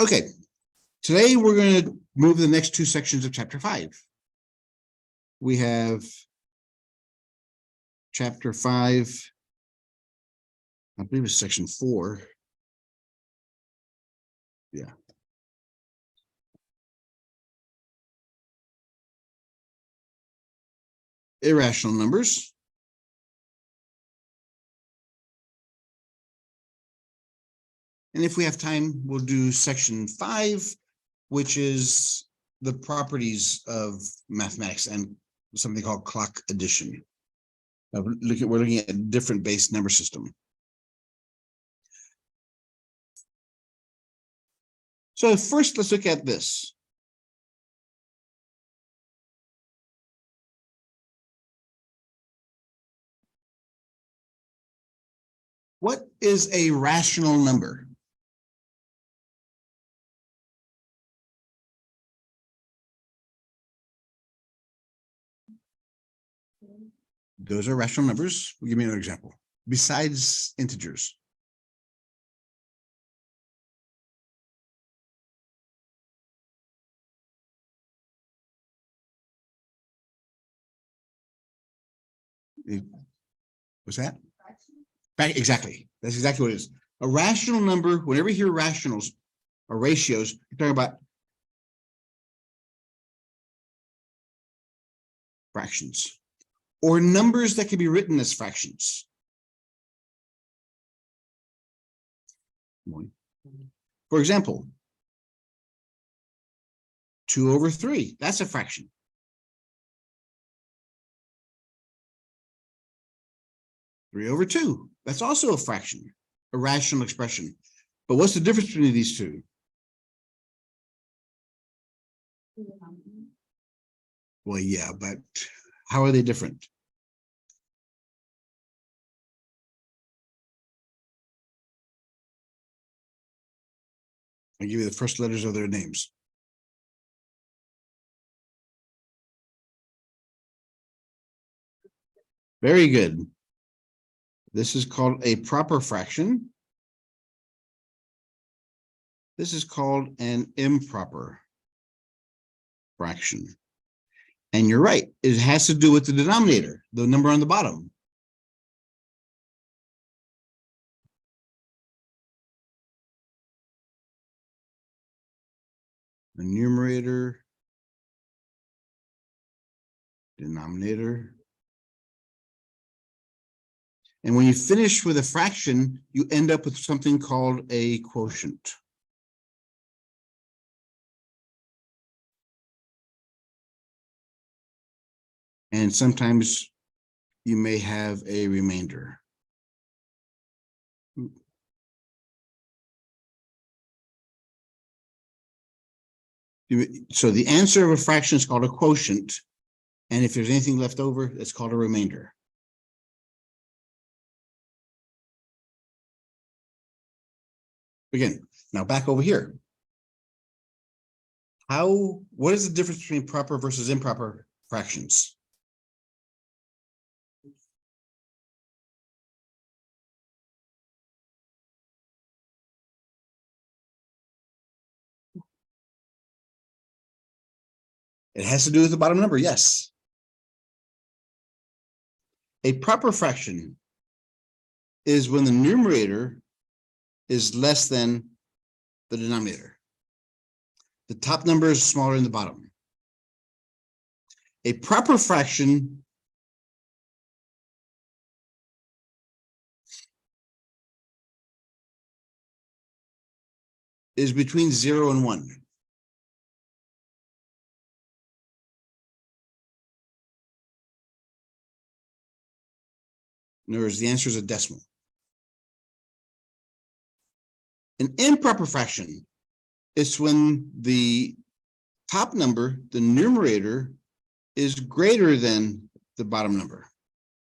Okay, today we're going to move the next two sections of chapter 5. We have chapter 5, I believe it's section 4. Yeah. Irrational numbers. And if we have time, we'll do section 5, which is the properties of mathematics and something called clock addition. We're looking at a different base number system. So first, let's look at this. What is a rational number? Those are rational numbers. Give me another example. Besides integers. What's that? Exactly. That's exactly what it is. A rational number, whenever you hear rationals or ratios, you're talking about fractions or numbers that can be written as fractions. For example, 2/3, that's a fraction. 3/2, that's also a fraction, a rational expression. But what's the difference between these two? Well, yeah, but how are they different? I'll give you the first letters of their names. Very good. This is called a proper fraction. This is called an improper fraction. And you're right, it has to do with the denominator, the number on the bottom. The numerator, denominator. And when you finish with a fraction, you end up with something called a quotient. And sometimes you may have a remainder. So the answer of a fraction is called a quotient. And if there's anything left over, it's called a remainder. Again, now back over here. What is the difference between proper versus improper fractions? It has to do with the bottom number, yes. A proper fraction is when the numerator is less than the denominator. The top number is smaller than the bottom. A proper fraction is between 0 and 1. In other words, the answer is a decimal. An improper fraction is when the top number, the numerator, is greater than the bottom number,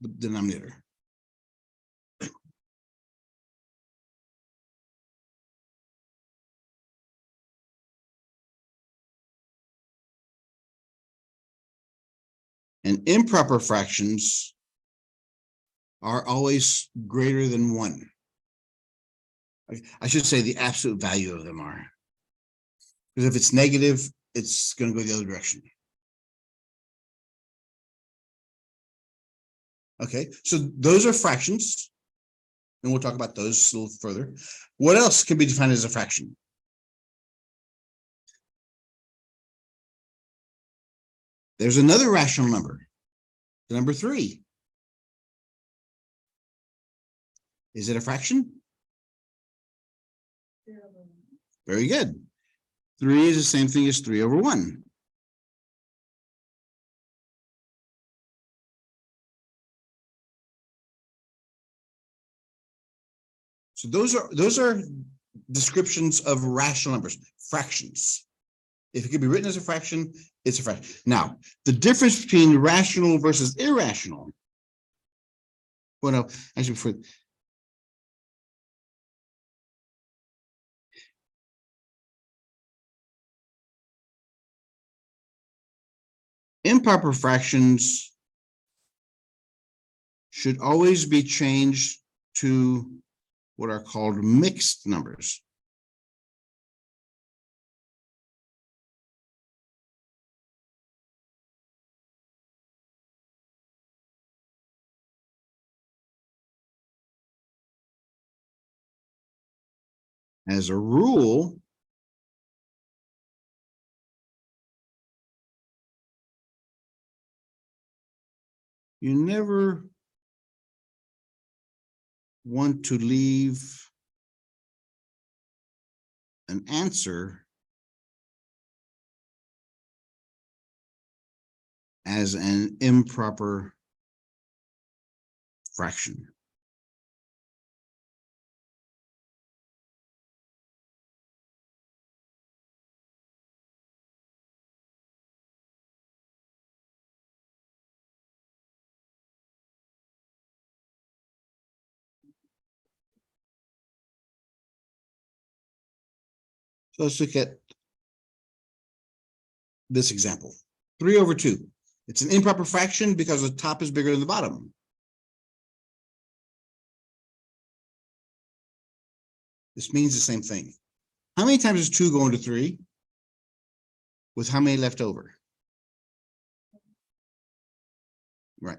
the denominator. And improper fractions are always greater than 1. I should say the absolute value of them are. Because if it's negative, it's going to go the other direction. Okay, so those are fractions, and we'll talk about those a little further. What else can be defined as a fraction? There's another rational number, the number 3. Is it a fraction? Very good. 3 is the same thing as 3 over 1. So those are descriptions of rational numbers, fractions. If it could be written as a fraction, it's a fraction. Now, the difference between rational versus irrational. Well, no, actually, for improper fractions should always be changed to what are called mixed numbers. As a rule, you never want to leave an answer as an improper fraction. So let's look at this example. 3 over 2. It's an improper fraction because the top is bigger than the bottom. This means the same thing. How many times does 2 go into 3? With how many left over? Right.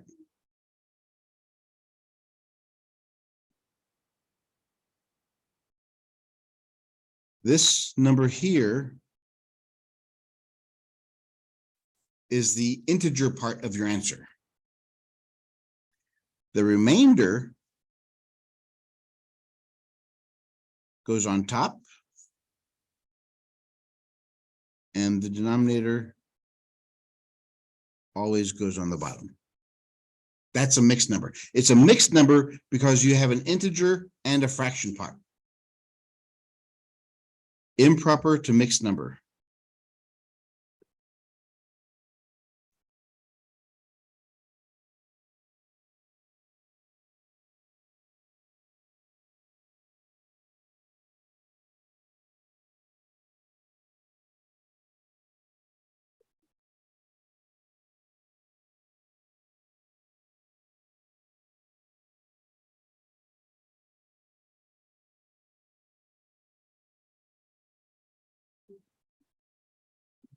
This number here is the integer part of your answer. The remainder goes on top, and the denominator always goes on the bottom. That's a mixed number. It's a mixed number because you have an integer and a fraction part. Improper to mixed number.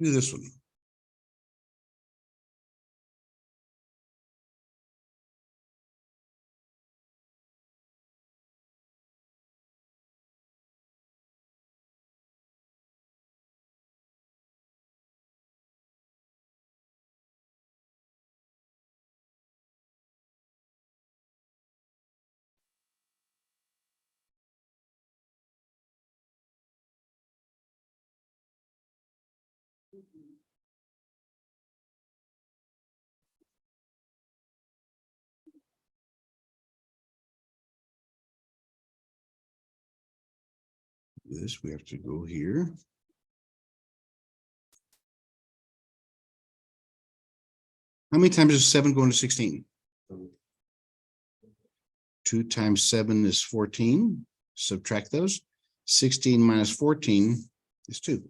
Do this one. This, we have to go here. How many times does 7 go into 16? 2 times 7 is 14. Subtract those. 16 minus 14 is 2.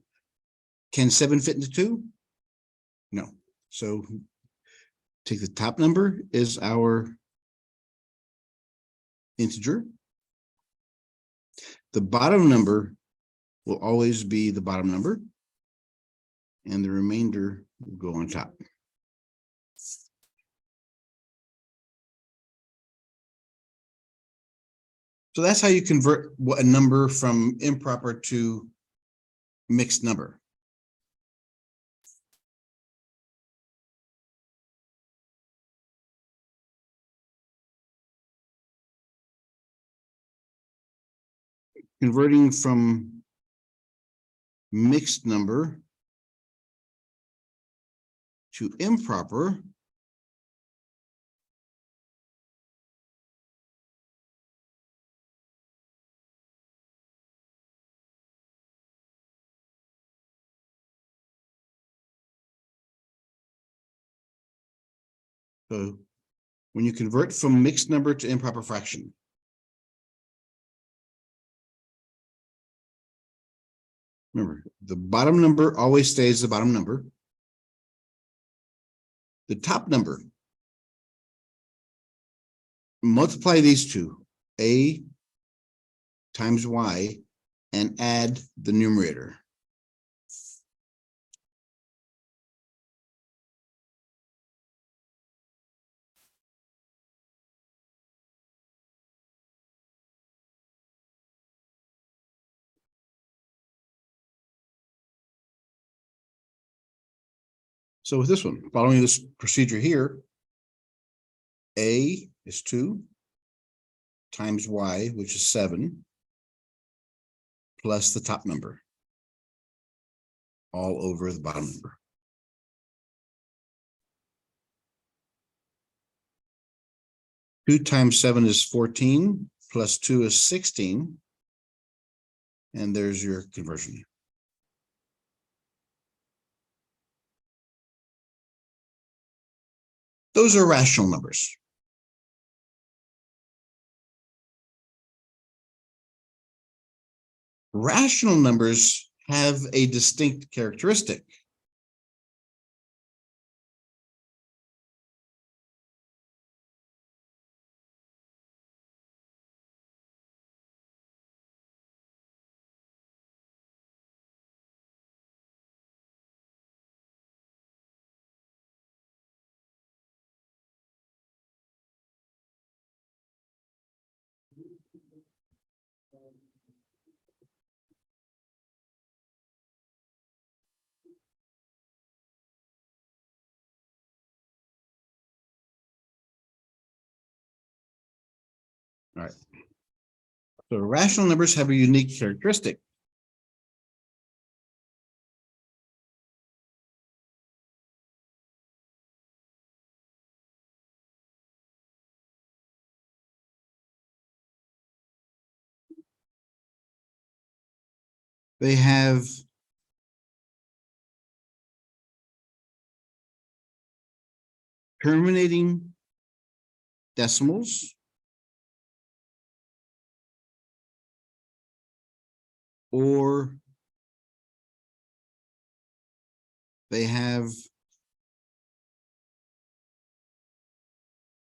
Can 7 fit into 2? No. So take the top number is our integer. The bottom number will always be the bottom number. and the remainder will go on top. So that's how you convert a number from improper to mixed number. Converting from mixed number to improper so when you convert from mixed number to improper fraction, remember, the bottom number always stays the bottom number. The top number, multiply these two, a times y, and add the numerator. So with this one, following this procedure here, a is 2 times y, which is 7, plus the top number, all over the bottom number. Two times 7 is 14, plus 2 is 16, and there's your conversion. Those are rational numbers. Rational numbers have a distinct characteristic. All right. So rational numbers have a unique characteristic. They have terminating decimals or they have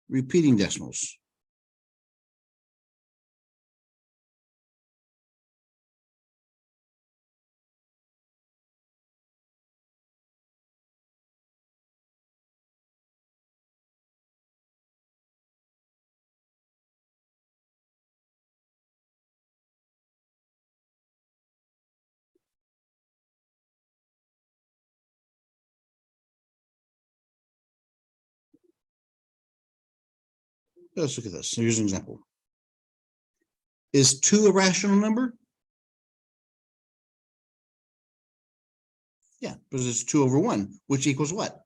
repeating decimals. Let's look at this. Here's an example. Is 2 a rational number? Yeah, because it's 2 over 1, which equals what?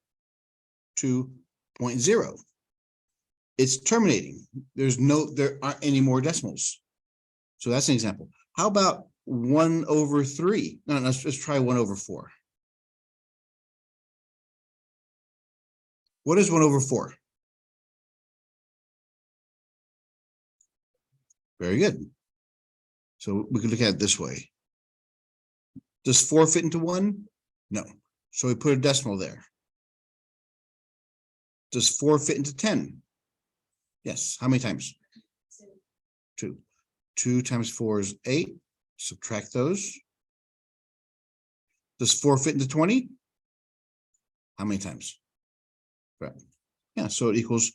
2.0. It's terminating. There aren't any more decimals. So that's an example. How about 1 over 3? No, let's try 1 over 4. What is 1 over 4? Very good. So we can look at it this way. Does 4 fit into 1? No. So we put a decimal there. Does 4 fit into 10? Yes. How many times? 2. 2 times 4 is 8. Subtract those. Does 4 fit into 20? How many times? Right. Yeah, so it equals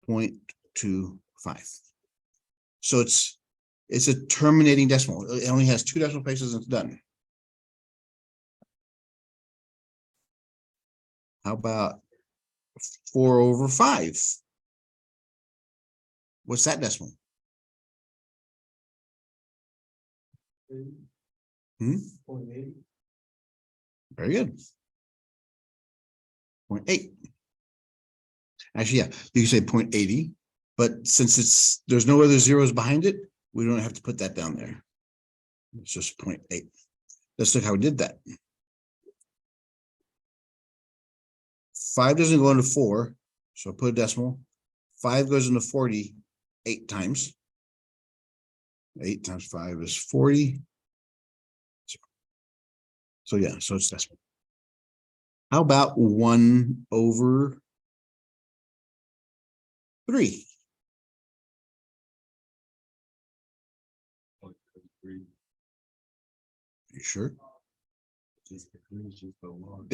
0.25. So it's a terminating decimal. It only has 2 decimal places and it's done. How about 4/5? What's that decimal? Hmm? Very good. 0.8. Actually, yeah, you can say 0.80, but since there's no other zeros behind it, we don't have to put that down there. It's just 0.8. Let's look how we did that. 5 doesn't go into 4, so put a decimal. 5 goes into 40 8 times. 8 times 5 is 40. So yeah, so it's decimal. How about 1/3? You sure? There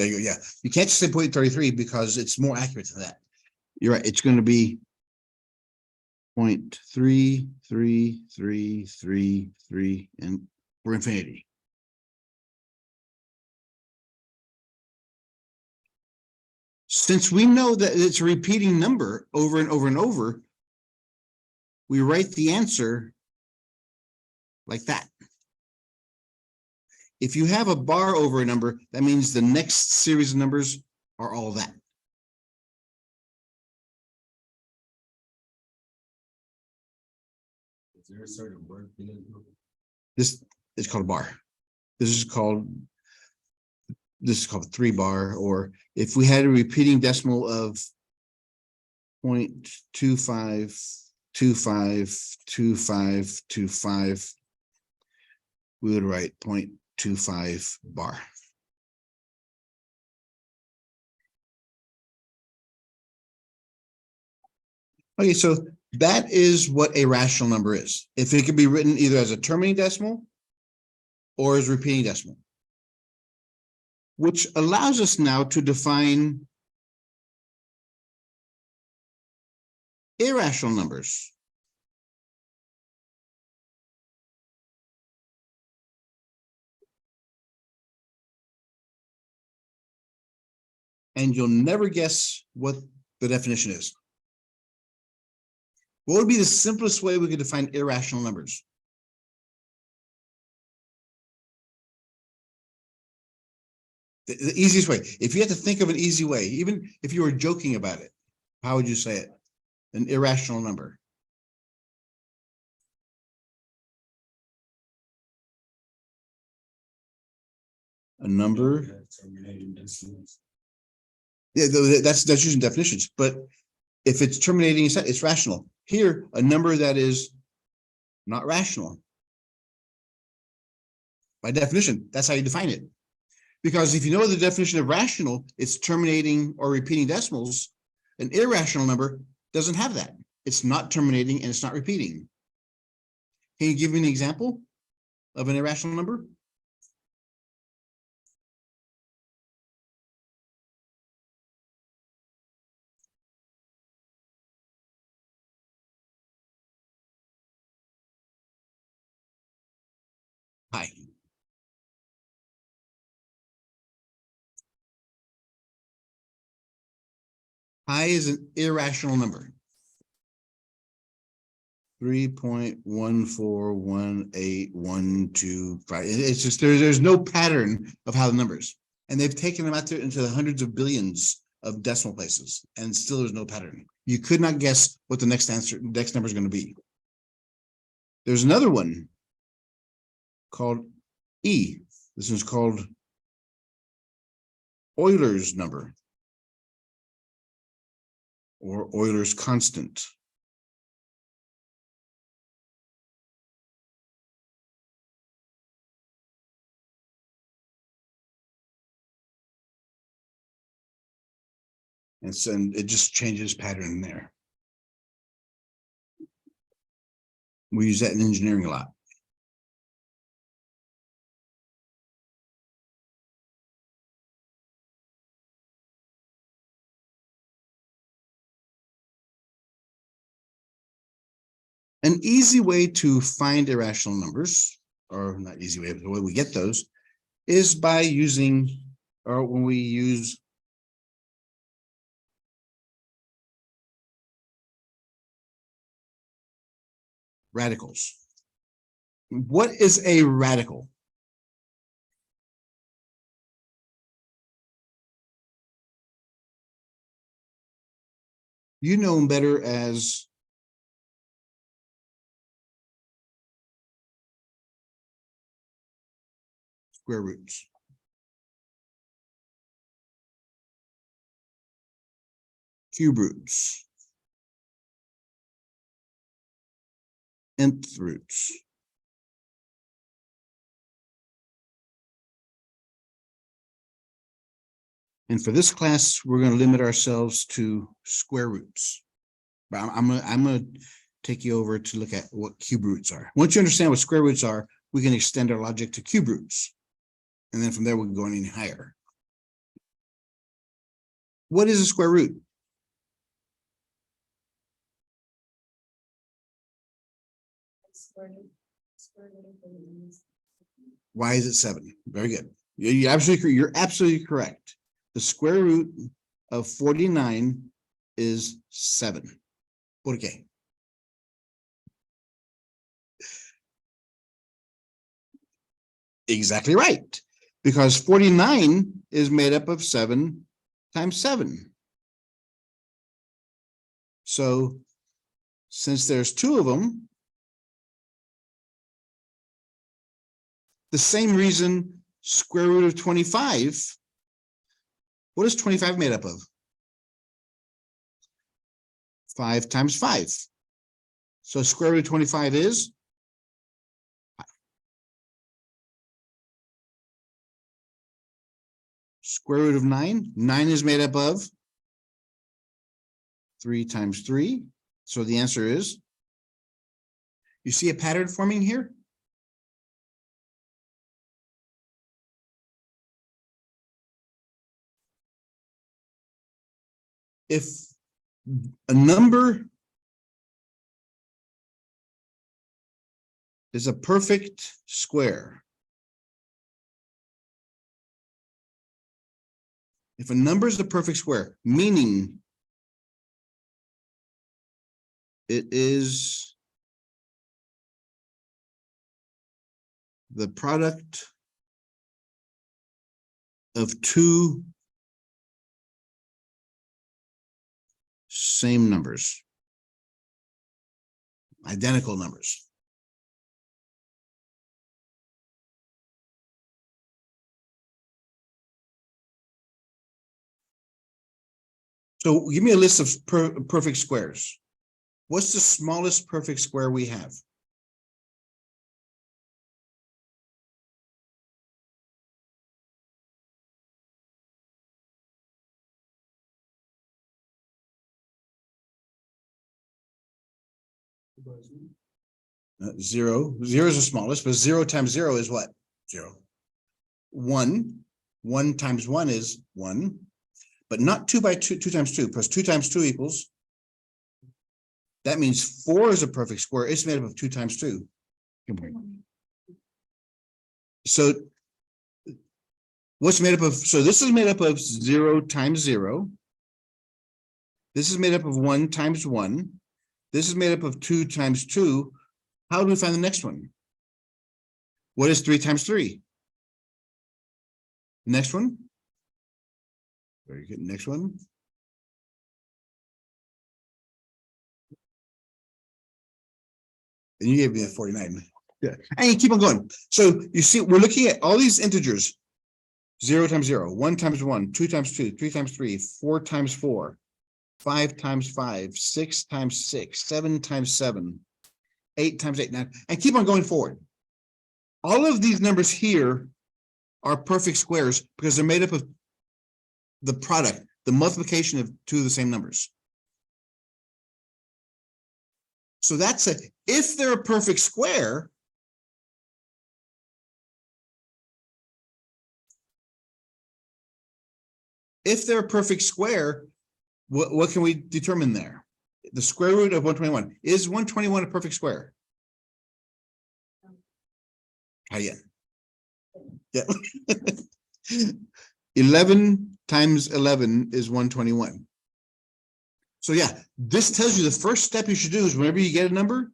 you go. Yeah, you can't just say 0.33 because it's more accurate than that. You're right. It's going to be 0.3333, and for infinity. Since we know that it's a repeating number over and over and over, we write the answer like that. If you have a bar over a number, that means the next series of numbers are all that. Is there a certain word? This is called a bar. This is called a 3-bar, or if we had a repeating decimal of 0.25252525, we would write 0.25 bar. Okay, so that is what a rational number is. If it could be written either as a terminating decimal or as repeating decimal, which allows us now to define irrational numbers. And you'll never guess what the definition is. What would be the simplest way we could define irrational numbers? The easiest way. If you had to think of an easy way, even if you were joking about it, how would you say it? An irrational number. A number. Yeah, that's using definitions. But if it's terminating, it's rational. Here, a number that is not rational. By definition, that's how you define it. Because if you know the definition of rational, it's terminating or repeating decimals. An irrational number doesn't have that. It's not terminating and it's not repeating. Can you give me an example of an irrational number? Pi. Pi is an irrational number. 3.141812. It's just there's no pattern of how the numbers, and they've taken them out there into the hundreds of billions of decimal places, and still there's no pattern. You could not guess what the next number is going to be. There's another one called E. This is called Euler's number or Euler's constant. And it just changes pattern there. We use that in engineering a lot. An easy way to find irrational numbers, or not easy way, but the way we get those, is by using, or when we use radicals. What is a radical? You know them better as square roots. Cube roots. Nth roots. And for this class, we're going to limit ourselves to square roots. But I'm gonna take you over to look at what cube roots are. Once you understand what square roots are, we can extend our logic to cube roots. And then from there, we can go any higher. What is a square root? Why is it 7? Very good. You're absolutely correct. The square root of 49 is 7. ¿Por qué? Exactly right. Because 49 is made up of 7 times 7. So since there's 2 of them, the same reason square root of 25, what is 25 made up of? 5 times 5. So square root of 25 is 5. Square root of 9, 9 is made up of 3 times 3. So the answer is, you see a pattern forming here? If a number is a perfect square, if a number is a perfect square, meaning it is the product of 2 same numbers, identical numbers. So give me a list of perfect squares. What's the smallest perfect square we have? Zero. Zero is the smallest, but 0 times 0 is what? 0. 1. 1 times 1 is 1, but not 2 by 2, 2 times 2, plus 2 times 2 equals. That means 4 is a perfect square. It's made up of 2 times 2. So what's made up of? So this is made up of 0 times 0. This is made up of 1 times 1. This is made up of 2 times 2. How do we find the next one? What is 3 times 3? Next one. Very good. Next one. And you gave me a 49. Yeah. And you keep on going. So you see, we're looking at all these integers. 0 times 0, 1 times 1, 2 times 2, 3 times 3, 4 times 4, 5 times 5, 6 times 6, 7 times 7, 8 times 8, 9, and keep on going forward. All of these numbers here are perfect squares because they're made up of the product, the multiplication of 2 of the same numbers. So that's it. If they're a perfect square, what can we determine there? The square root of 121. Is 121 a perfect square? Yeah. Yeah. 11 times 11 is 121. So yeah, this tells you the first step you should do is whenever you get a number,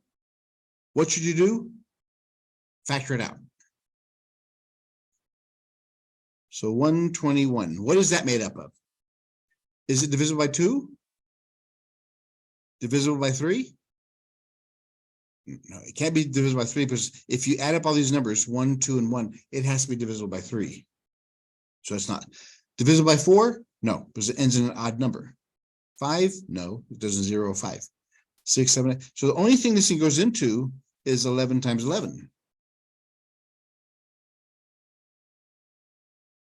what should you do? Factor it out. So 121, what is that made up of? Is it divisible by 2? Divisible by 3? No, it can't be divisible by 3 because if you add up all these numbers, 1, 2, and 1, it has to be divisible by 3. So it's not. Divisible by 4? No, because it ends in an odd number. 5? No, it doesn't 0, 5. 6, 7, 8. So the only thing this thing goes into is 11 times 11.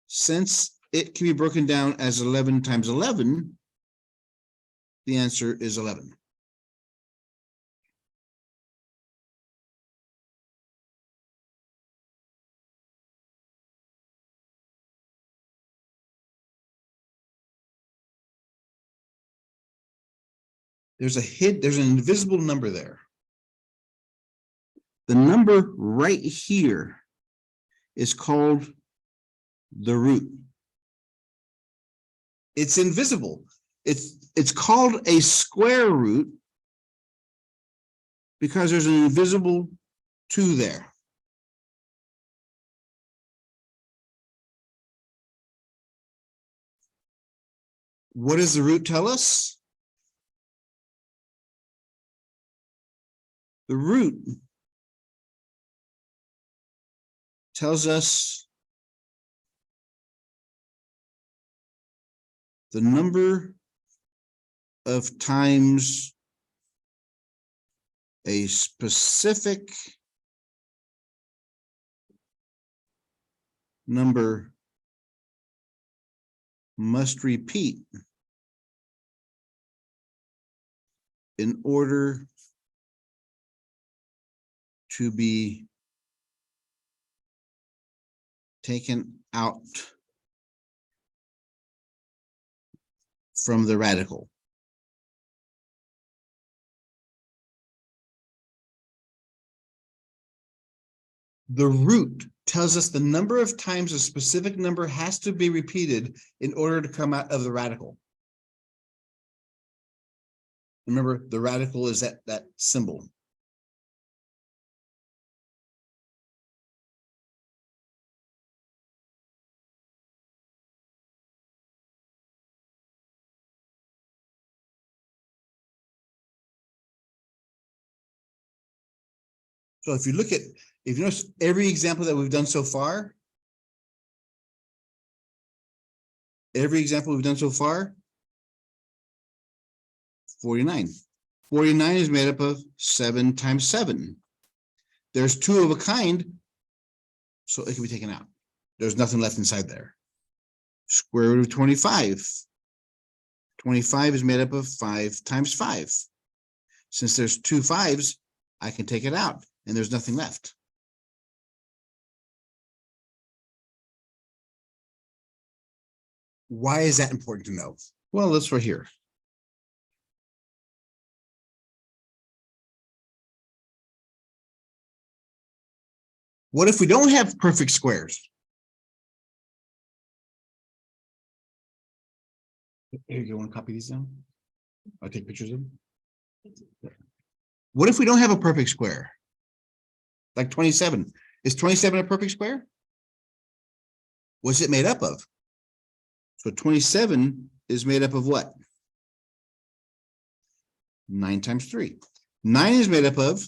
Since it can be broken down as 11 times 11, the answer is 11. There's an invisible number there. The number right here is called the root. It's invisible. It's called a square root because there's an invisible 2 there. What does the root tell us? The root tells us the number of times a specific number must repeat in order to be taken out from the radical. The root tells us the number of times a specific number has to be repeated in order to come out of the radical. Remember, the radical is that symbol. So if you notice every example that we've done so far, 49. 49 is made up of 7 times 7. There's 2 of a kind, so it can be taken out. There's nothing left inside there. Square root of 25. 25 is made up of 5 times 5. Since there's 2 5s, I can take it out, and there's nothing left. Why is that important to know? Well, let's right here. What if we don't have perfect squares? Here, you want to copy these down? I'll take pictures of them. What if we don't have a perfect square? Like 27. Is 27 a perfect square? What's it made up of? So 27 is made up of what? 9 times 3. 9 is made up of.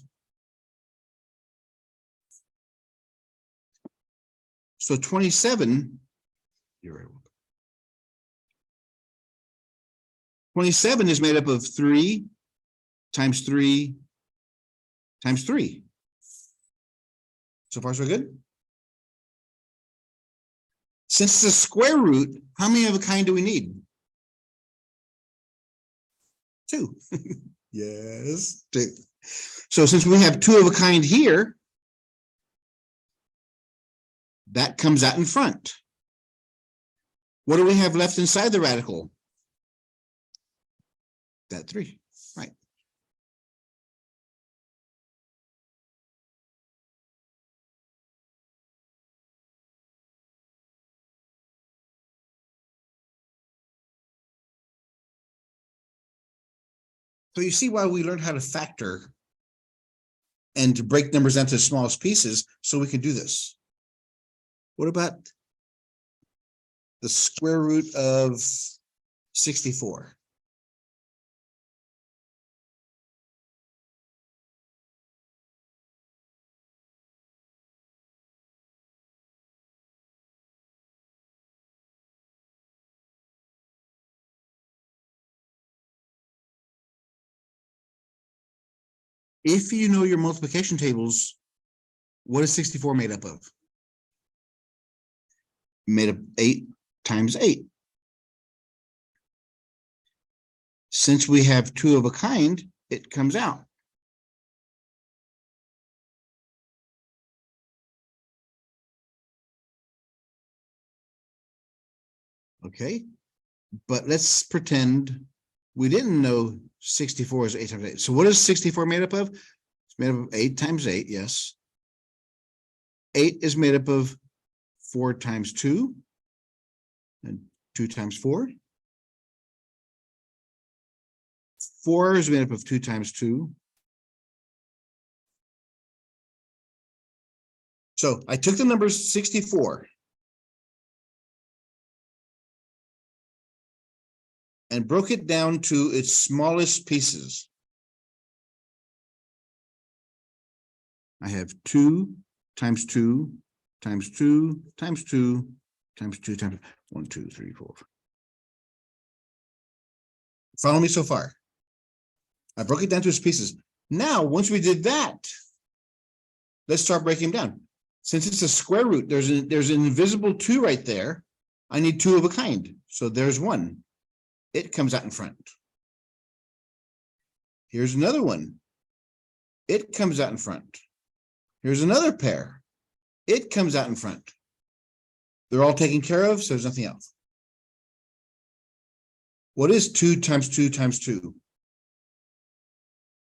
So 27. You're right. 27 is made up of 3 times 3 times 3. So far, so good? Since it's a square root, how many of a kind do we need? 2. Yes, 2. So since we have 2 of a kind here, that comes out in front. What do we have left inside the radical? That 3, right? So you see why we learned how to factor and to break numbers into the smallest pieces so we can do this. What about the square root of 64? If you know your multiplication tables, what is 64 made up of? Made up 8 times 8. Since we have 2 of a kind, it comes out. Okay, but let's pretend we didn't know 64 is 8 times 8. So what is 64 made up of? It's made up of 8 times 8, yes. 8 is made up of 4 times 2 and 2 times 4. 4 is made up of 2 times 2. So I took the number 64 and broke it down to its smallest pieces. I have 2 times 2 times 2 times 2 times 2 times 1, 2, 3, 4. Follow me so far? I broke it down to its pieces. Now, once we did that, let's start breaking them down. Since it's a square root, there's an invisible 2 right there. I need 2 of a kind. So there's 1. It comes out in front. Here's another one. It comes out in front. Here's another pair. It comes out in front. They're all taken care of, so there's nothing else. What is 2 times 2 times 2?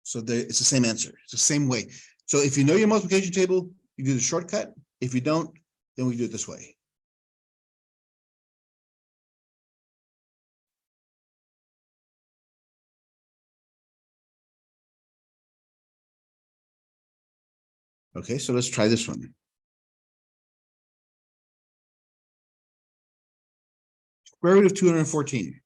So it's the same answer. It's the same way. So if you know your multiplication table, you do the shortcut. If you don't, then we do it this way. Okay, so let's try this one. Square root of 214.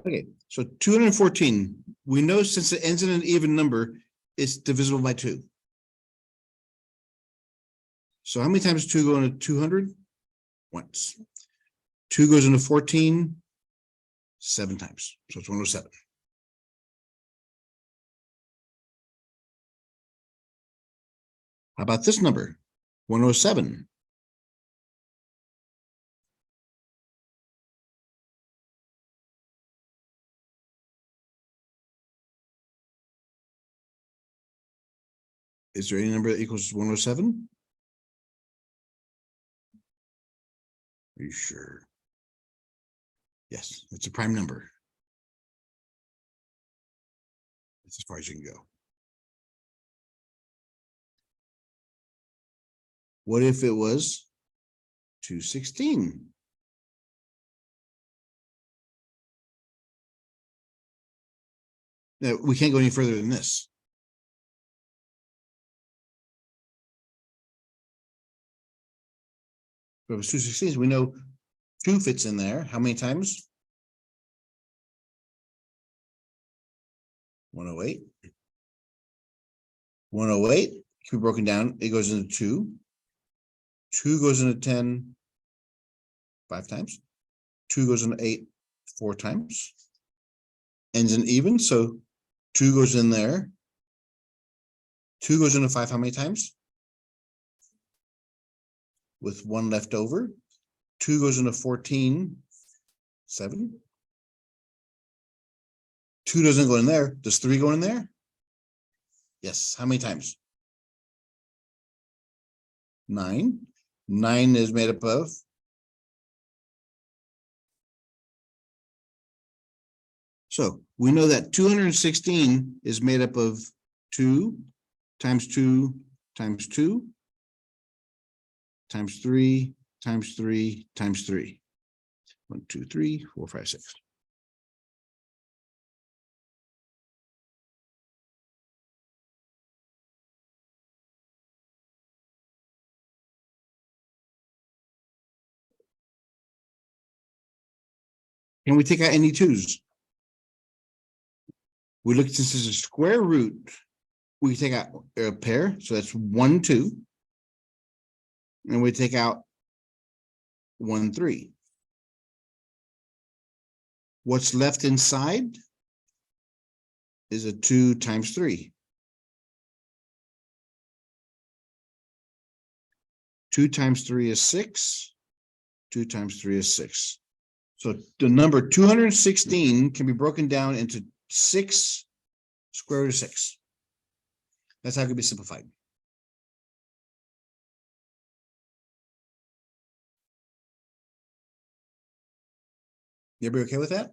Okay, so 214. We know since it ends in an even number, it's divisible by 2. So how many times 2 go into 200? Once. 2 goes into 14, 7 times. So it's 107. How about this number? 107. Is there any number that equals 107? Are you sure? Yes, it's a prime number. That's as far as you can go. What if it was 216? Now, we can't go any further than this. If it was 216, we know 2 fits in there. How many times? 108. 108 can be broken down. It goes into 2. 2 goes into 10 5 times. 2 goes into 8 4 times. Ends in even, so 2 goes in there. 2 goes into 5 how many times? With 1 left over. 2 goes into 14 7. 2 doesn't go in there. Does 3 go in there? Yes. How many times? 9. 9 is made up of we know that 216 is made up of 2 times 2 times 2 times 3 times 3 times 3. 1, 2, 3, 4, 5, 6. Can we take out any 2s? We look, since this is a square root, we can take out a pair, so that's 1, 2. And we take out 1, 3. What's left inside is a 2 times 3. 2 times 3 is 6. 2 times 3 is 6. So the number 216 can be broken down into 6 square root of 6. That's how it can be simplified. You everybody okay with that?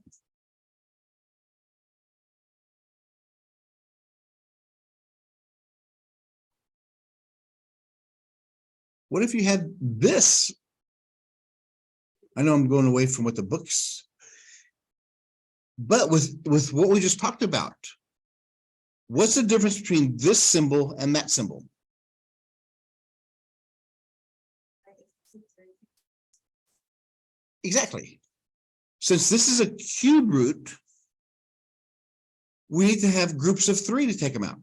What if you had this? I know I'm going away from what the books, but with what we just talked about, what's the difference between this symbol and that symbol? Exactly. Since this is a cube root, we need to have groups of 3 to take them out.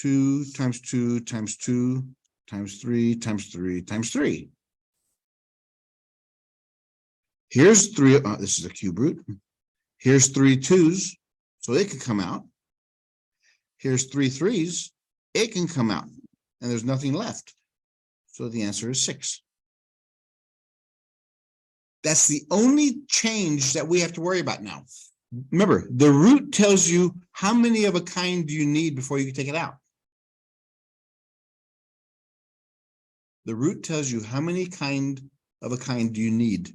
2 times 2 times 2 times 3 times 3 times 3. Here's 3. This is a cube root. Here's 3 2s, so it can come out. Here's 3 3s, it can come out, and there's nothing left. So the answer is 6. That's the only change that we have to worry about now. Remember, the root tells you how many of a kind do you need before you can take it out. The root tells you how many of a kind do you need.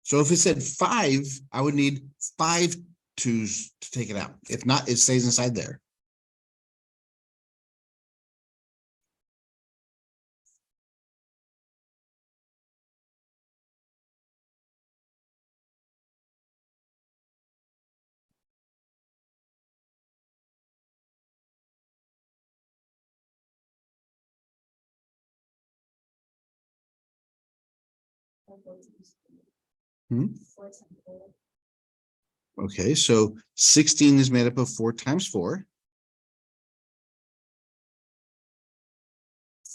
So if it said 5, I would need 5 2s to take it out. If not, it stays inside there. Okay, so 16 is made up of 4 times 4.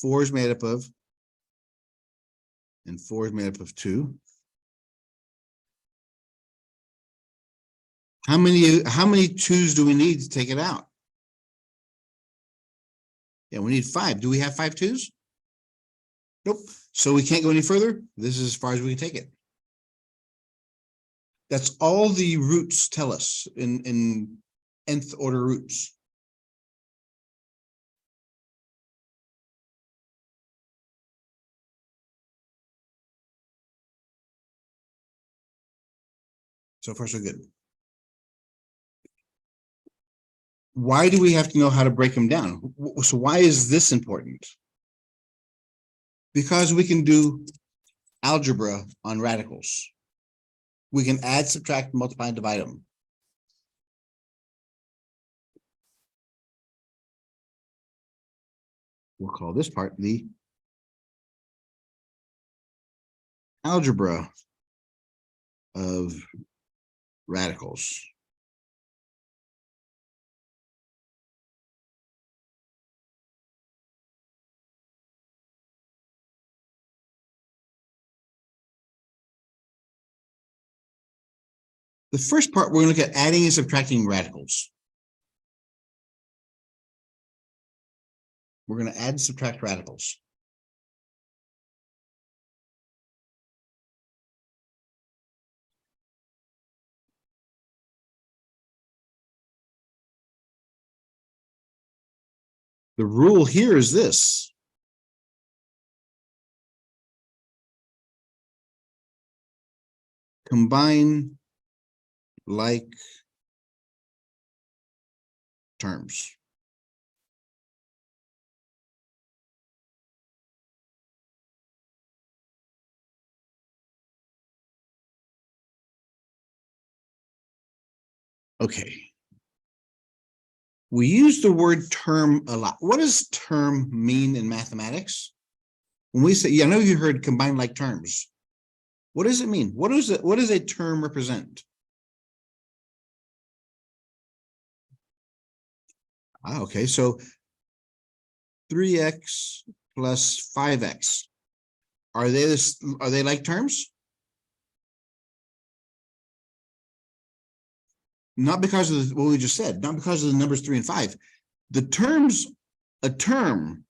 4 is made up of, and 4 is made up of 2. How many 2s do we need to take it out? Yeah, we need 5. Do we have 5 2s? Nope. So we can't go any further. This is as far as we can take it. That's all the roots tell us in nth order roots. So far, so good. Why do we have to know how to break them down? So why is this important? Because we can do algebra on radicals. We can add, subtract, multiply, and divide them. We'll call this part the algebra of radicals. The first part, we're going to look at adding and subtracting radicals. We're going to add and subtract radicals. The rule here is this. Combine like terms. Okay. We use the word term a lot. What does term mean in mathematics? When we say, I know you heard combine like terms. What does it mean? What does a term represent? Okay, so 3x plus 5x. Are they like terms? Not because of what we just said, not because of the numbers 3 and 5. The terms, a term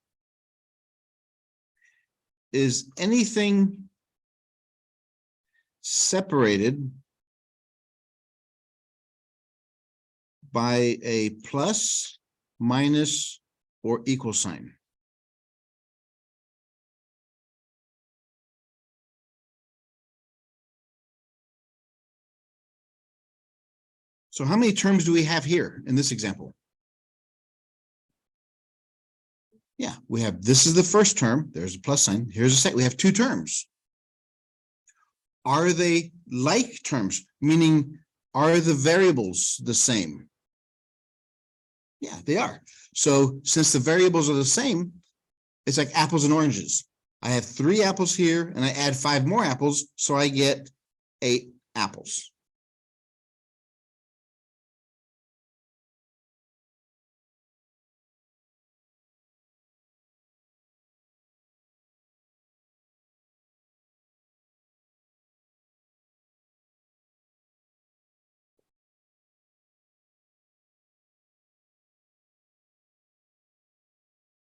is anything separated by a plus, minus, or equal sign. So how many terms do we have here in this example? Yeah, we have, this is the first term. There's a plus sign. Here's a second. We have two terms. Are they like terms? Meaning, are the variables the same? Yeah, they are. So since the variables are the same, it's like apples and oranges. I have 3 apples here and I add 5 more apples, so I get 8 apples.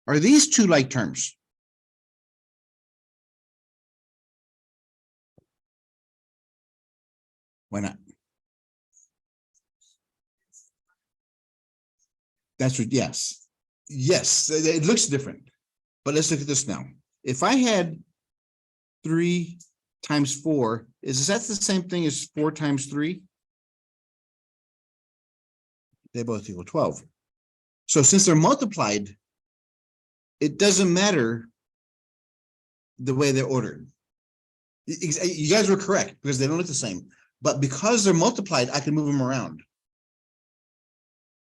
Are these two like terms? Why not? That's what, yes. Yes, it looks different. But let's look at this now. If I had 3 times 4, is that the same thing as 4 times 3? They both equal 12. So since they're multiplied, it doesn't matter the way they're ordered. You guys were correct because they don't look the same. But because they're multiplied, I can move them around,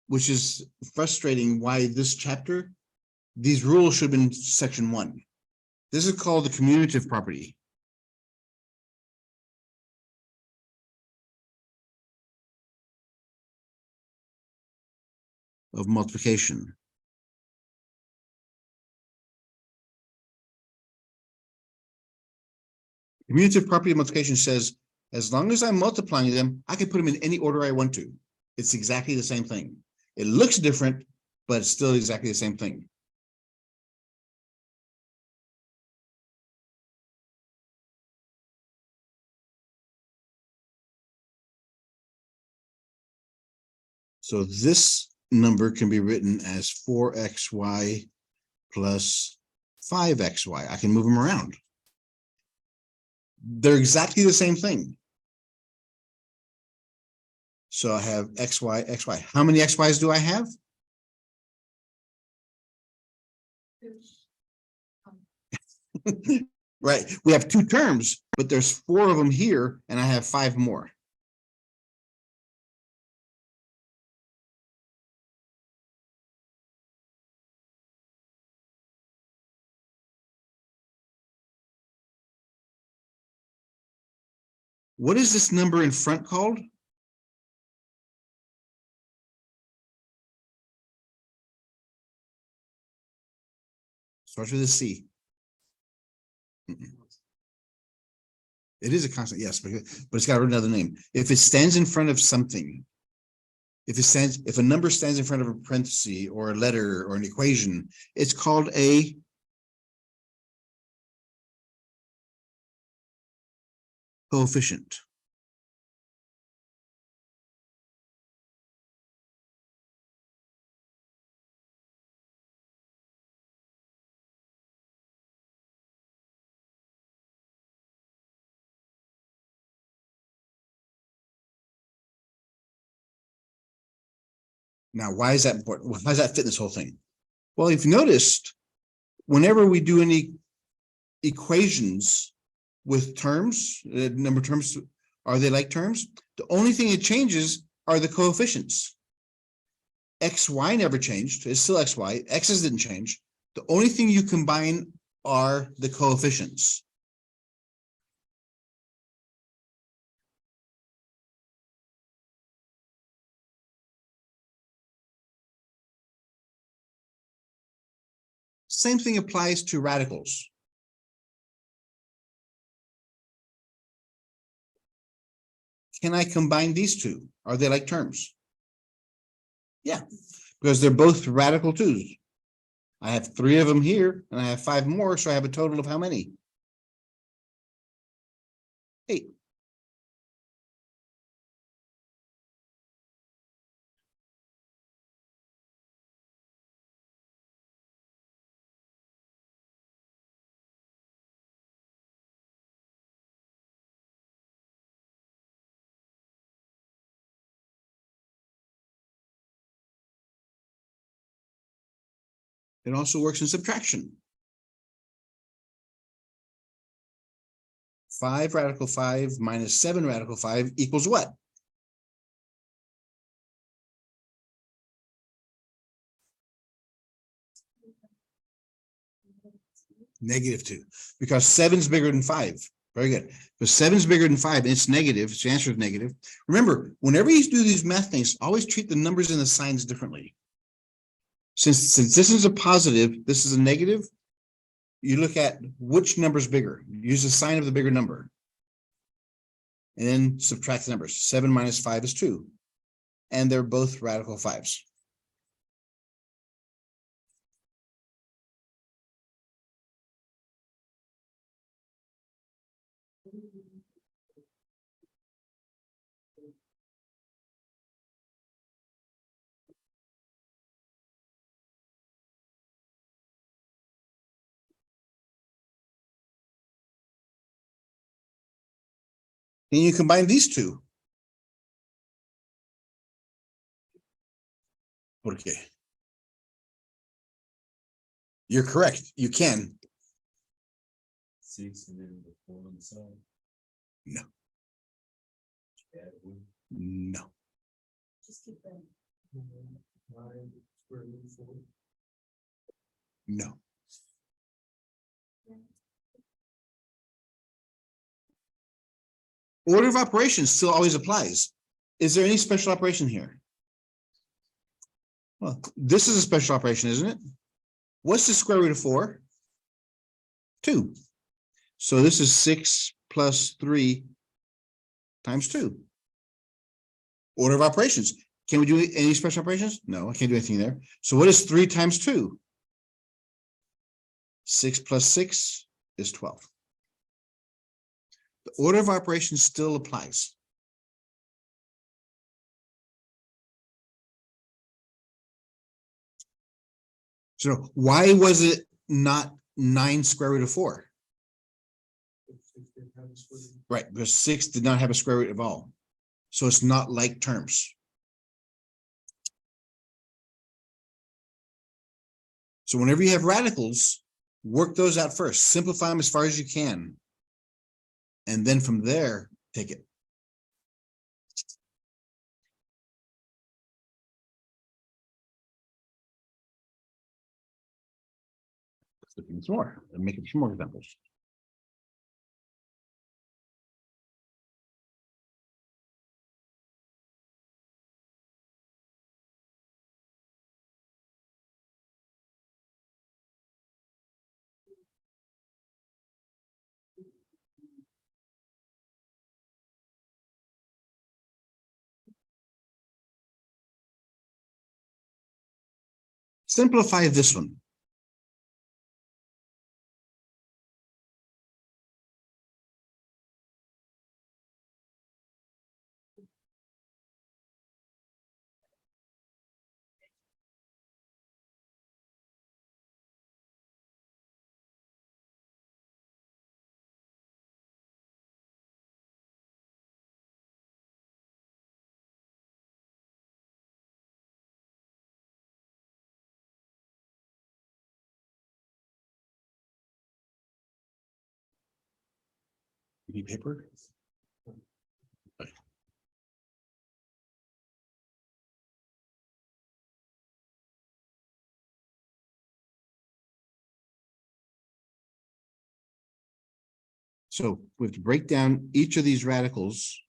which is frustrating why this chapter, these rules should have been section 1. This is called the commutative property. Of multiplication. Commutative property of multiplication says, as long as I'm multiplying them, I can put them in any order I want to. It's exactly the same thing. It looks different, but it's still exactly the same thing. So this number can be written as 4xy plus 5xy. I can move them around. They're exactly the same thing. So I have xy, xy. How many xy's do I have? Right. We have 2 terms, but there's 4 of them here, and I have 5 more. What is this number in front called? Starts with a C. It is a constant, yes, but it's got another name. If it stands in front of something, if a number stands in front of a parenthesis or a letter or an equation, it's called a coefficient. Now, why is that important? Why does that fit in this whole thing? Well, if you noticed, whenever we do any equations with terms, number terms, are they like terms? The only thing it changes are the coefficients. XY never changed. It's still XY. X's didn't change. The only thing you combine are the coefficients. Same thing applies to radicals. Can I combine these two? Are they like terms? Yeah, because they're both radical 2's. I have 3 of them here, and I have 5 more, so I have a total of how many? 8. It also works in subtraction. 5 radical 5 minus 7 radical 5 equals what? -2, because 7 is bigger than 5. Very good. Because 7 is bigger than 5, and it's negative. Its answer is negative. Remember, whenever you do these math things, always treat the numbers and the signs differently. Since this is a positive, this is a negative, you look at which number is bigger. Use the sign of the bigger number. And then subtract the numbers. 7 minus 5 is 2. And they're both radical 5's. Then you combine these two. Okay. You're correct. You can. 6 and then the 4 on the side. No. Add 1. No. Just keep going. 9 square root of 4. No. Order of operations still always applies. Is there any special operation here? Well, this is a special operation, isn't it? What's the square root of 4? 2. So this is 6 plus 3 times 2. Order of operations. Can we do any special operations? No, I can't do anything there. So what is 3 times 2? 6 plus 6 is 12. The order of operations still applies. So why was it not 9 square root of 4? Right, because 6 did not have a square root of all. So it's not like terms. So whenever you have radicals, work those out first. Simplify them as far as you can. And then from there, take it. Let's look at some more and make some more examples. Simplify this one. You need paper? So we have to break down each of these radicals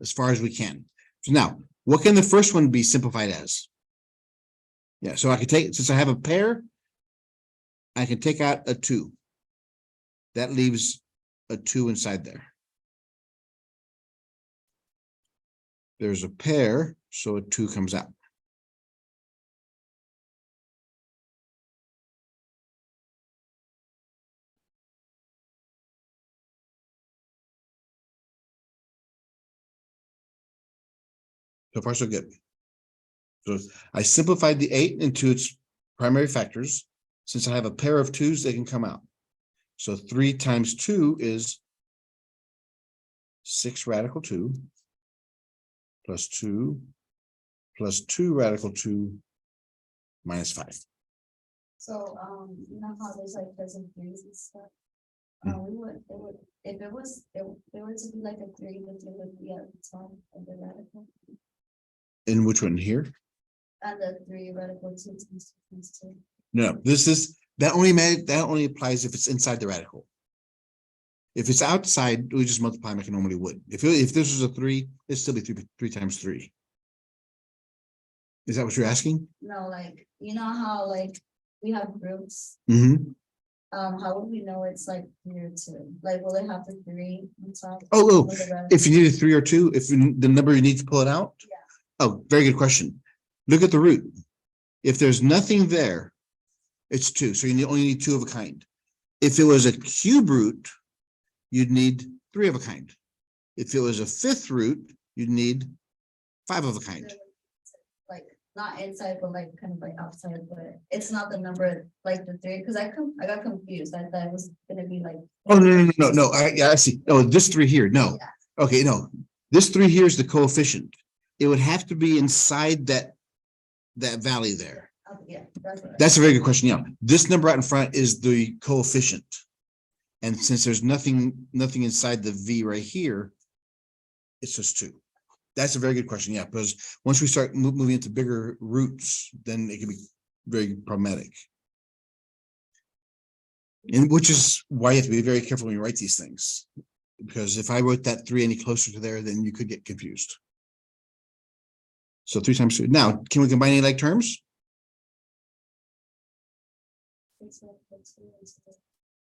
as far as we can. So now, what can the first one be simplified as? Yeah, so I can take, since I have a pair, I can take out a 2. That leaves a 2 inside there. There's a pair, so a 2 comes out. So far, so good. So I simplified the 8 into its primary factors. Since I have a pair of 2s, they can come out. So 3 times 2 is 6 radical 2 plus 2 plus 2 radical 2 minus 5. So, you know how there's like dozen threes and stuff? If it were to be like a 3, the 3 would be at the top of the radical. In which one here? And the 3 radical 2 times 2. No, this is that only applies if it's inside the radical. If it's outside, we just multiply like I normally would. If this was a 3, it'd still be 3 times 3. Is that what you're asking? No, like, you know how like we have groups, Mm-hmm. how would we know it's like 3 or 2? Like, will it have the 3 on top? Oh, of the radical? if you need a 3 or 2, if the number you need to pull it out? Yeah. Oh, very good question. Look at the root. If there's nothing there, it's 2. So you only need 2 of a kind. If it was a cube root, you'd need 3 of a kind. If it was a 5th root, you'd need 5 of a kind. Like not inside, but like kind of like outside, but it's not the number like the 3, because I got confused. I thought it was gonna be like. Oh, no. I see. Oh, this 3 here. No. Yeah. Okay, no. This 3 here is the coefficient. It would have to be inside that valley there. Okay, yeah, That's a very good question. Yeah, this number out in front is the coefficient. And since there's nothing inside the V right here, it's just 2. That's a very good question. Yeah, because once we start moving into bigger roots, then it can be very problematic. And which is why you have to be very careful when you write these things. Because if I wrote that 3 any closer to there, then you could get confused. So 3 times 2. Now, can we combine any like terms?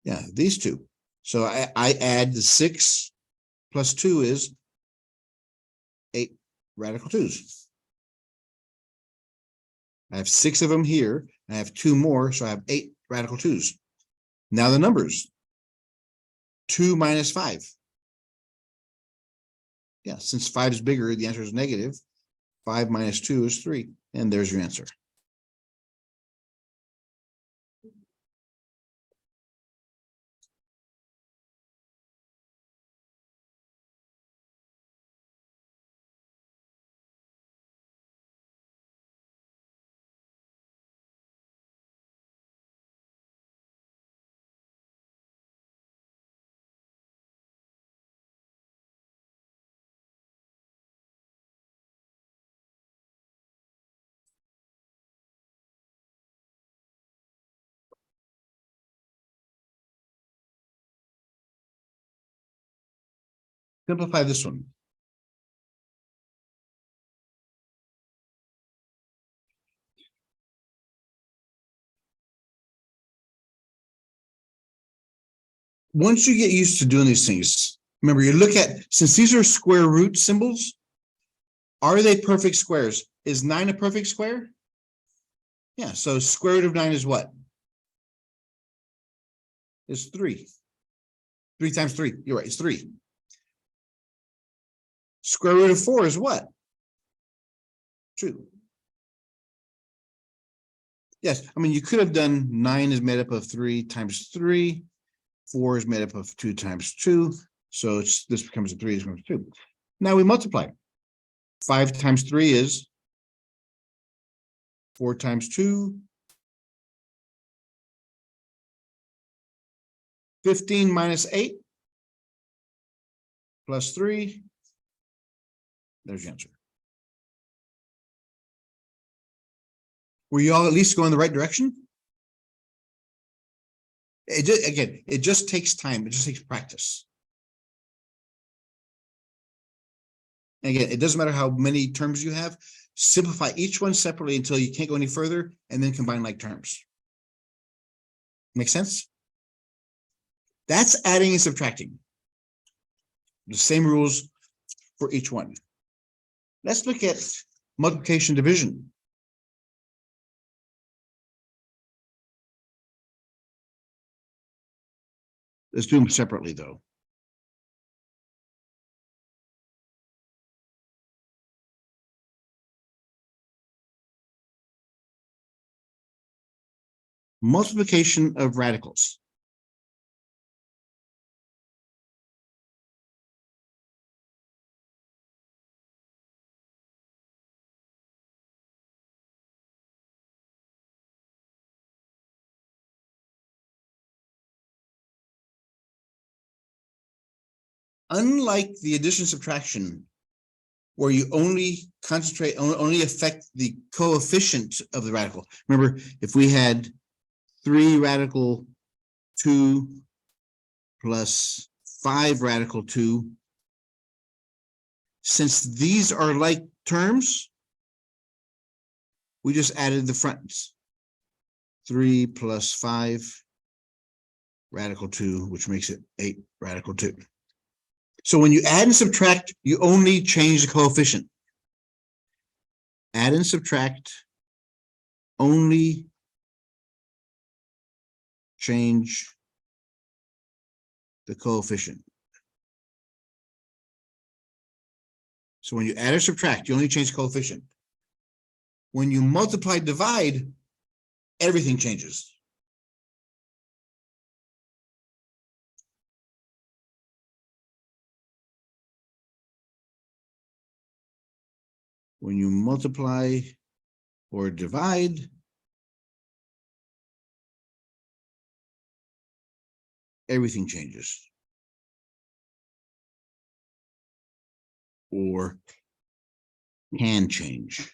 Yeah, these 2. So I add the 6 plus 2 is 8 radical 2s. I have 6 of them here. I have 2 more, so I have 8 radical 2s. Now the numbers. 2 minus 5. Yeah, since 5 is bigger, the answer is negative. 5 minus 2 is 3. And there's your answer. Simplify this one. Once you get used to doing these things, remember you look at, since these are square root symbols, are they perfect squares? Is 9 a perfect square? Yeah, so square root of 9 is what? It's 3. 3 times 3. You're right, it's 3. Square root of 4 is what? 2. Yes, I mean, you could have done 9 is made up of 3 times 3. 4 is made up of 2 times 2. So this becomes a 3, this becomes 2. Now we multiply. 5 times 3 is 4 times 2. 15 minus 8 plus 3. There's your answer. Were you all at least going the right direction? It just takes time. It just takes practice. And again, it doesn't matter how many terms you have. Simplify each one separately until you can't go any further, and then combine like terms. Make sense? That's adding and subtracting. The same rules for each one. Let's look at multiplication division. Let's do them separately, though. Multiplication of radicals. Unlike the addition subtraction, where you only concentrate, only affect the coefficient of the radical. Remember, if we had 3 radical 2 plus 5 radical 2, since these are like terms, we just added the fronts. 3 plus 5 radical 2, which makes it 8 radical 2. So when you add and subtract, you only change the coefficient. Add and subtract, only change the coefficient. So when you add or subtract, you only change the coefficient. When you multiply, divide, everything changes. When you multiply or divide, everything changes. Or can change.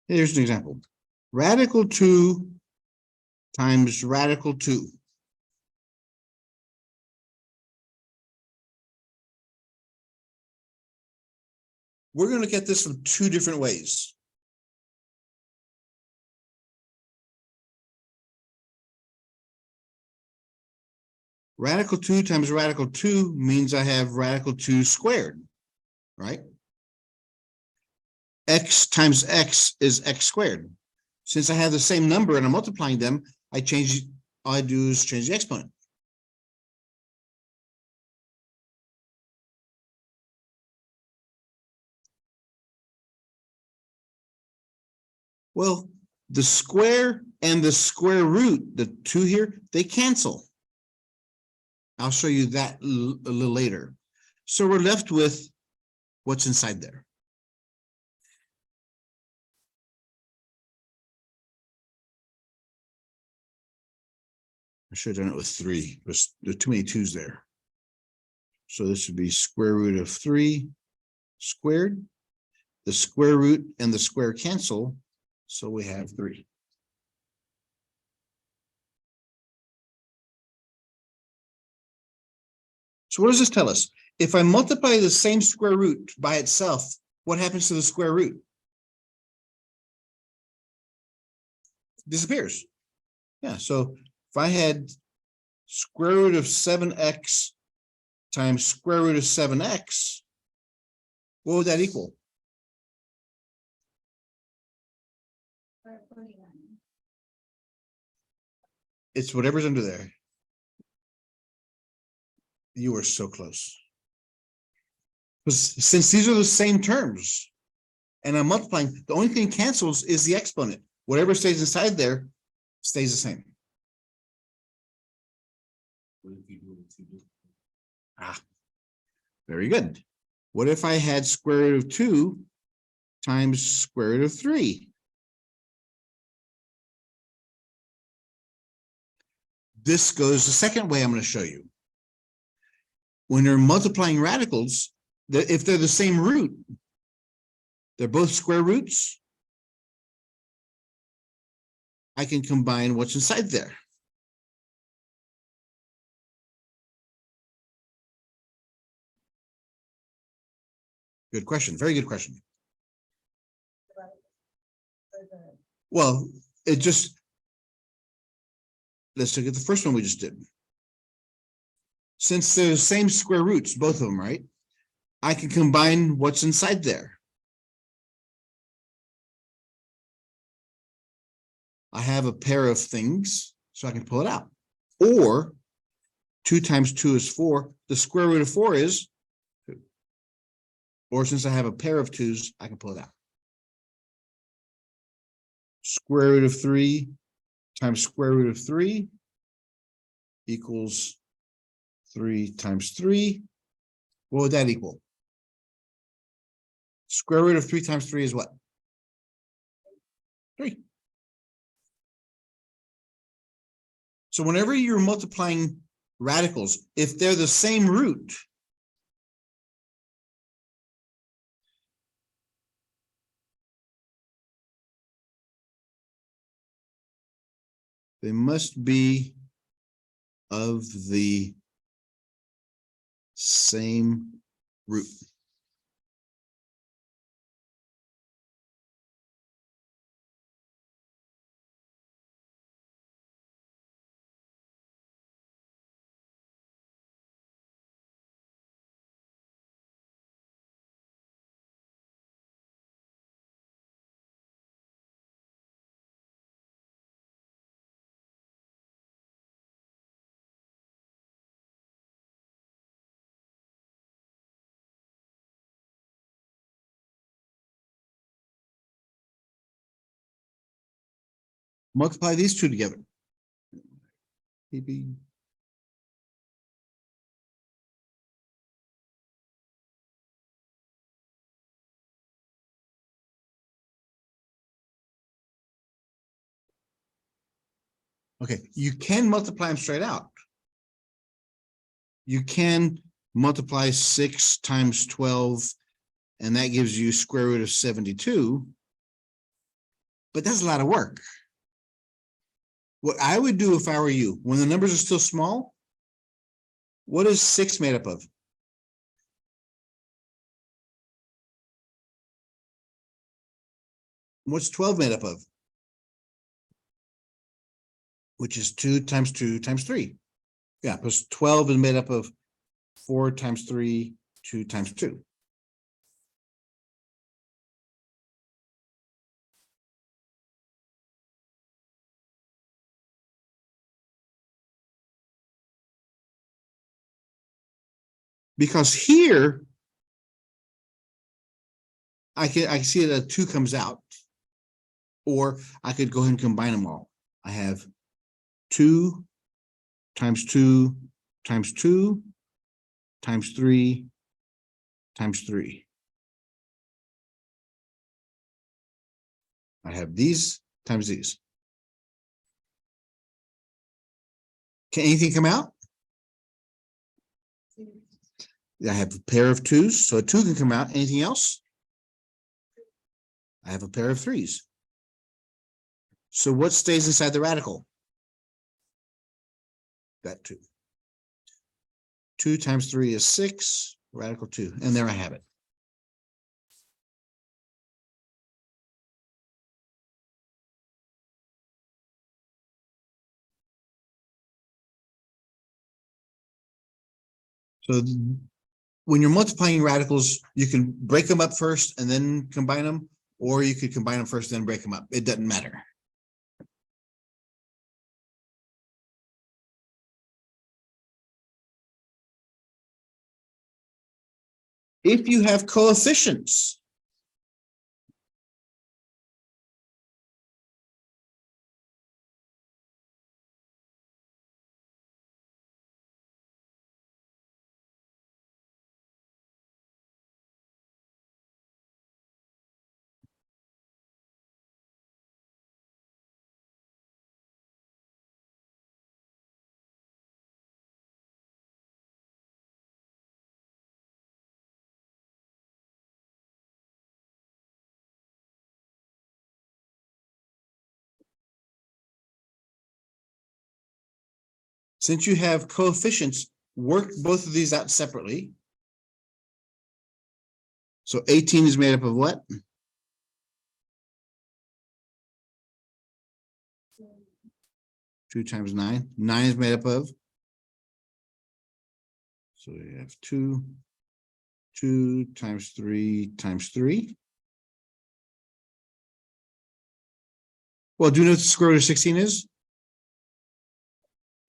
Here's an example. Radical 2 times radical 2. We're going to look at this from 2 different ways. Radical 2 times radical 2 means I have radical 2 squared, right? X times x is x squared. Since I have the same number and I'm multiplying them, all I do is change the exponent. Well, the square and the square root, the 2 here, they cancel. I'll show you that a little later. So we're left with what's inside there. I should have done it with 3. There's too many 2's there. So this would be square root of 3 squared. The square root and the square cancel. So we have 3. So what does this tell us? If I multiply the same square root by itself, what happens to the square root? Disappears. Yeah, so if I had square root of 7x times square root of 7x, what would that equal? 49. It's whatever's under there. You were so close. Because since these are the same terms and I'm multiplying, the only thing cancels is the exponent. Whatever stays inside there stays the same. What if you do it two different? Ah, very good. What if I had square root of 2 times square root of 3? This goes the second way I'm going to show you. When you're multiplying radicals, if they're the same root, they're both square roots, I can combine what's inside there. Good question. Very good question. Well, let's look at the first one we just did. Since they're the same square roots, both of them, right? I can combine what's inside there. I have a pair of things, so I can pull it out. Or 2 times 2 is 4. The square root of 4 is 2. Or since I have a pair of 2's, I can pull it out. Square root of 3 times square root of 3 equals 3 times 3. What would that equal? Square root of 3 times 3 is what? 3. So whenever you're multiplying radicals, if they're the same root, they must be of the same root. Multiply these two together. Maybe. Okay, you can multiply them straight out. You can multiply 6 times 12, and that gives you square root of 72. But that's a lot of work. What I would do if I were you, when the numbers are still small, what is 6 made up of? What's 12 made up of? Which is 2 times 2 times 3. Yeah, plus 12 is made up of 4 times 3, 2 times 2. Because here, I can see that a 2 comes out, or I could go ahead and combine them all. I have 2 times 2 times 2 times 3 times 3. I have these times these. Can anything come out? I have a pair of 2's, so a 2 can come out. Anything else? I have a pair of 3's. So what stays inside the radical? That 2. 2 times 3 is 6, radical 2, and there I have it. So when you're multiplying radicals, you can break them up first and then combine them, or you could combine them first and then break them up. It doesn't matter. If you have coefficients, since you have coefficients, work both of these out separately. So 18 is made up of what? Two times 9. 9 is made up of. So you have 2 times 3 times 3. Well, do you know what the square root of 16 is?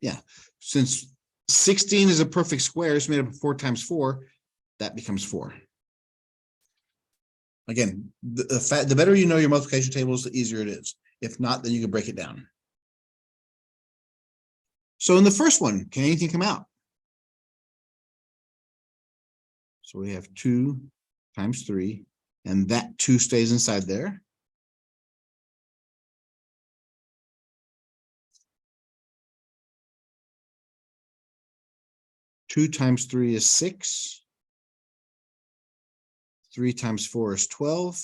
Yeah, since 16 is a perfect square, it's made up of 4 times 4, that becomes 4. Again, the better you know your multiplication tables, the easier it is. If not, then you can break it down. So in the first one, can anything come out? So we have 2 times 3, and that 2 stays inside there. Two times 3 is 6. 3 times 4 is 12.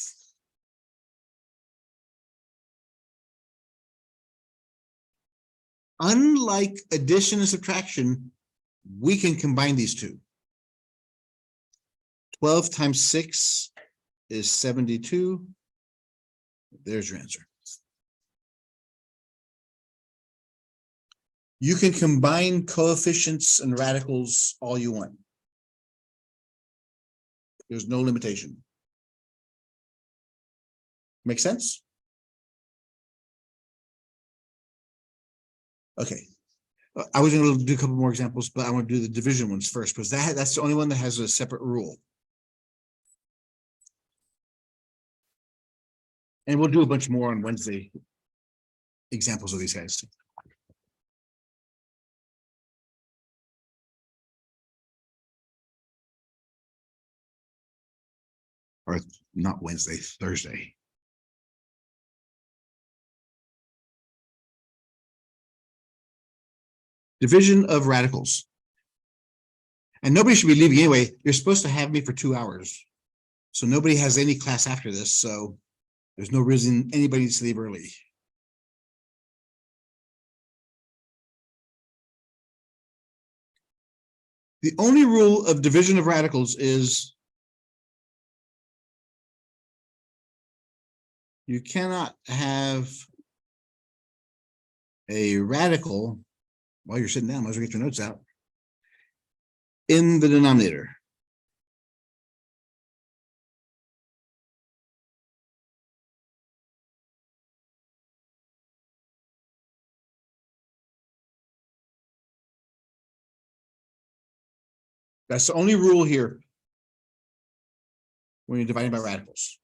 Unlike addition and subtraction, we can combine these two. 12 times 6 is 72. There's your answer. You can combine coefficients and radicals all you want. There's no limitation. Make sense? Okay. I was going to do a couple more examples, but I want to do the division ones first because that's the only one that has a separate rule. And we'll do a bunch more on Wednesday. Examples of these guys. Or not Wednesday, Thursday. Division of radicals. And nobody should be leaving anyway. You're supposed to have me for 2 hours. So nobody has any class after this. So there's no reason anybody needs to leave early. The only rule of division of radicals is you cannot have a radical while you're sitting down. Might as well get your notes out in the denominator. That's the only rule here when you're dividing by radicals.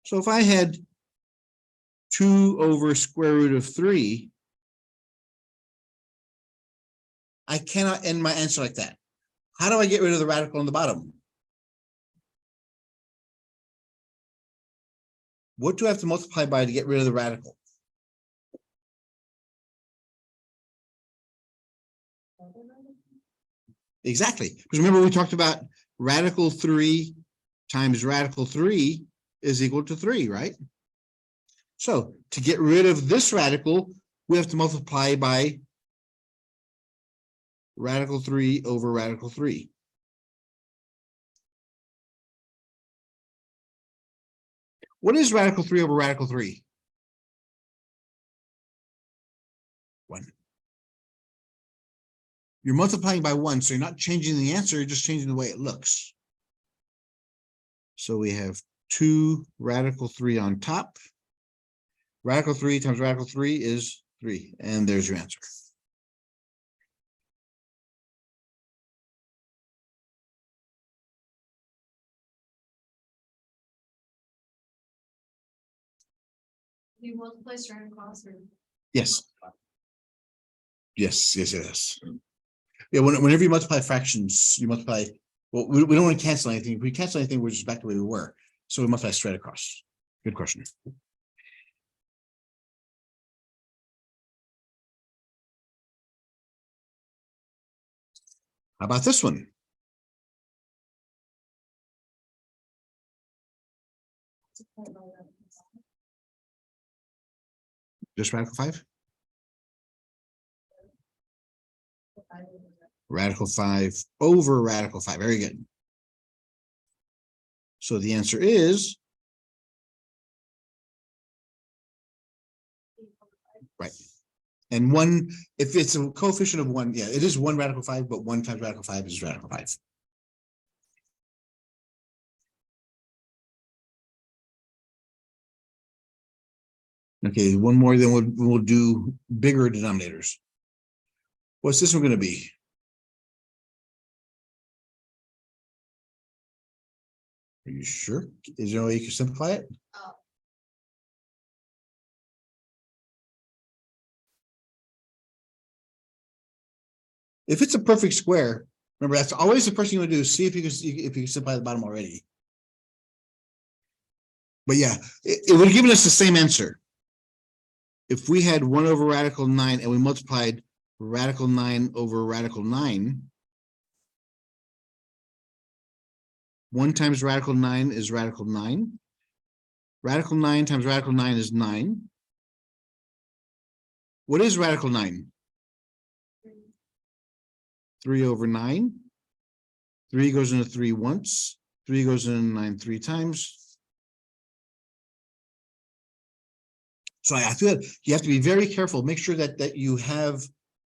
So if I had 2 over square root of 3, I cannot end my answer like that. How do I get rid of the radical on the bottom? What do I have to multiply by to get rid of the radical? Exactly. Because remember we talked about radical 3 times radical 3 is equal to 3, right? So to get rid of this radical, we have to multiply by radical 3 over radical 3. What is radical 3 over radical 3? 1. You're multiplying by 1, so you're not changing the answer, you're just changing the way it looks. So we have 2 radical 3 on top. Radical 3 times radical 3 is 3, and there's your answer. You multiply straight across or? Yes. Yes. Yeah, whenever you multiply fractions, you multiply, well, we don't want to cancel anything. If we cancel anything, we're just back the way we were. So we multiply straight across. Good question. How about this one? Just radical 5? Radical 5 over radical 5. Very good. So the answer is right. And 1, if it's a coefficient of 1, yeah, it is 1 radical 5, but 1 times radical 5 is radical 5. Okay, one more, then we'll do bigger denominators. What's this one going to be? Are you sure? Is there a way you can simplify it? Oh. If it's a perfect square, remember that's always the first thing you want to do. See if you can simplify the bottom already. But yeah, it would have given us the same answer. If we had 1 over radical 9 and we multiplied radical 9 over radical 9, 1 times radical 9 is radical 9. Radical 9 times radical 9 is 9. What is radical 9? 3 over 9. 3 goes into 3 once. 3 goes into 9 3 times. So I feel that you have to be very careful. Make sure that you have,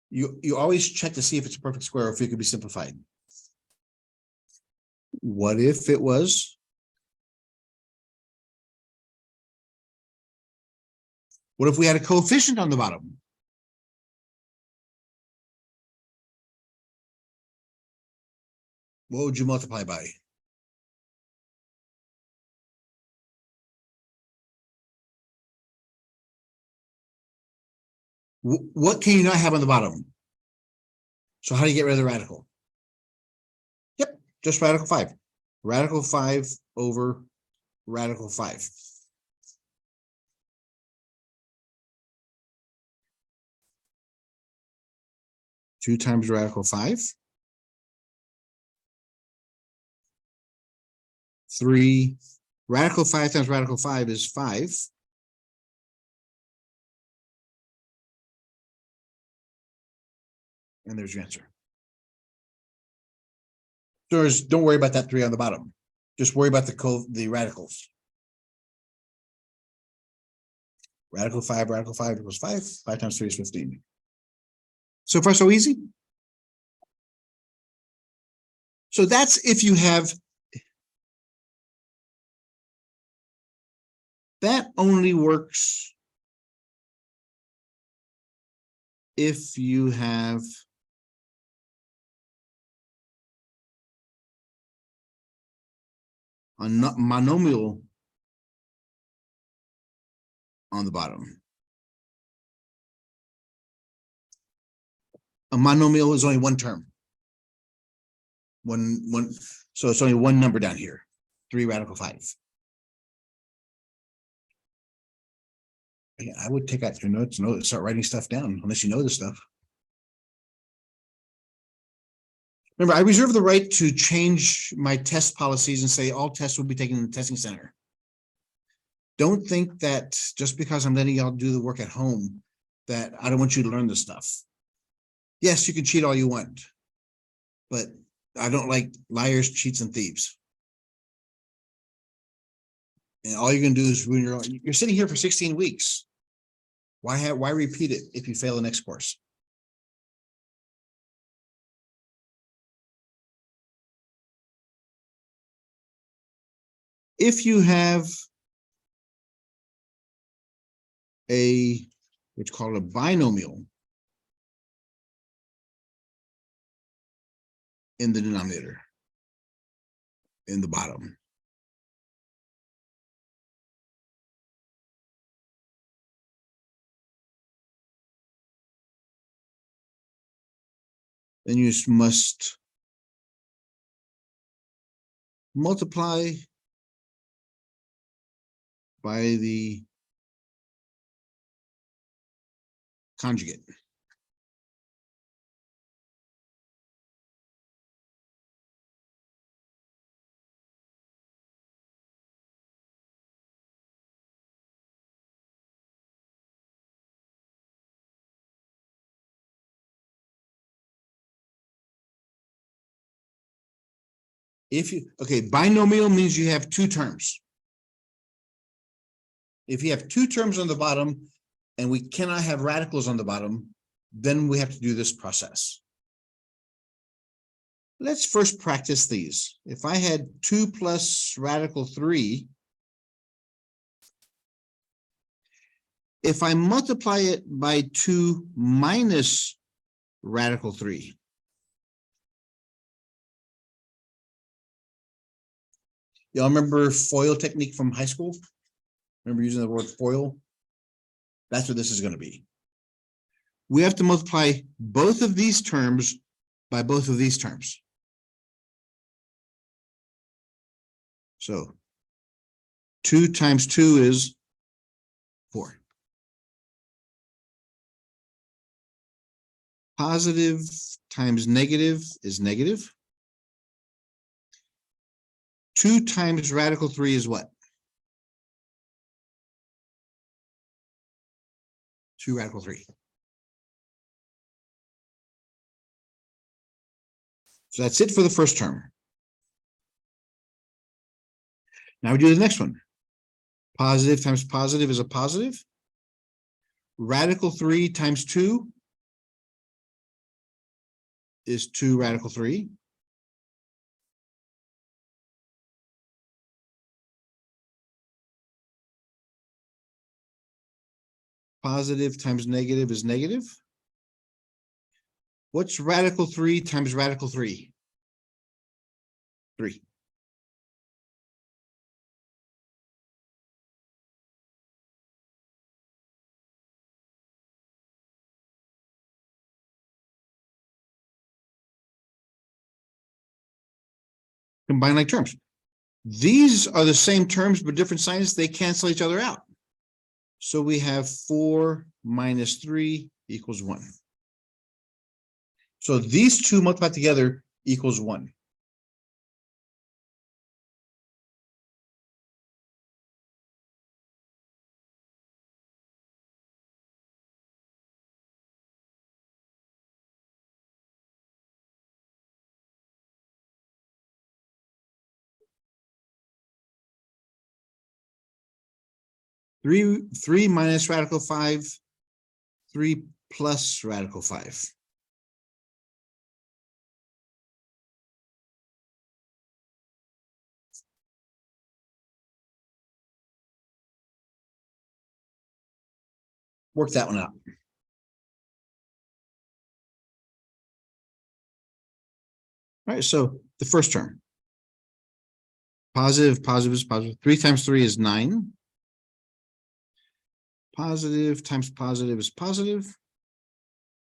you always check to see if it's a perfect square or if it could be simplified. What if it was? What if we had a coefficient on the bottom? What would you multiply by? What can you not have on the bottom? So how do you get rid of the radical? Yep, just radical 5. Radical 5 over radical 5. Two times radical 5. 3. Radical 5 times radical 5 is 5. And there's your answer. So don't worry about that 3 on the bottom. Just worry about the radicals. Radical 5 equals 5. 5 times 3 is 15. So far, so easy. So that's if you have. That only works if you have a monomial on the bottom. A monomial is only one term. One, so it's only one number down here. 3 radical 5. Yeah, I would take out your notes and start writing stuff down, unless you know this stuff. Remember, I reserve the right to change my test policies and say all tests will be taken in the testing center. Don't think that just because I'm letting y'all do the work at home, that I don't want you to learn this stuff. Yes, you can cheat all you want, but I don't like liars, cheats, and thieves. And all you're gonna do is ruin your own. You're sitting here for 16 weeks. Why repeat it if you fail the next course? If you have what's called a binomial in the denominator, in the bottom, then you must multiply by the conjugate. Binomial means you have two terms. If you have two terms on the bottom and we cannot have radicals on the bottom, then we have to do this process. Let's first practice these. If I had 2 plus radical 3, if I multiply it by 2 minus radical 3, y'all remember FOIL technique from high school? Remember using the word FOIL? That's what this is going to be. We have to multiply both of these terms by both of these terms. So 2 times 2 is 4. Positive times negative is negative. 2 times radical 3 is what? 2 radical 3. So that's it for the first term. Now we do the next one. Positive times positive is a positive. Radical 3 times 2 is 2 radical 3. Positive times negative is negative. What's radical 3 times radical 3? 3. Combine like terms. These are the same terms, but different signs. They cancel each other out. So we have 4 minus 3 equals 1. So these two multiplied together equals 1. Three minus radical 5, 3 plus radical 5. Work that one out. All right, so the first term. Positive is positive. 3 times 3 is 9. Positive times positive is positive.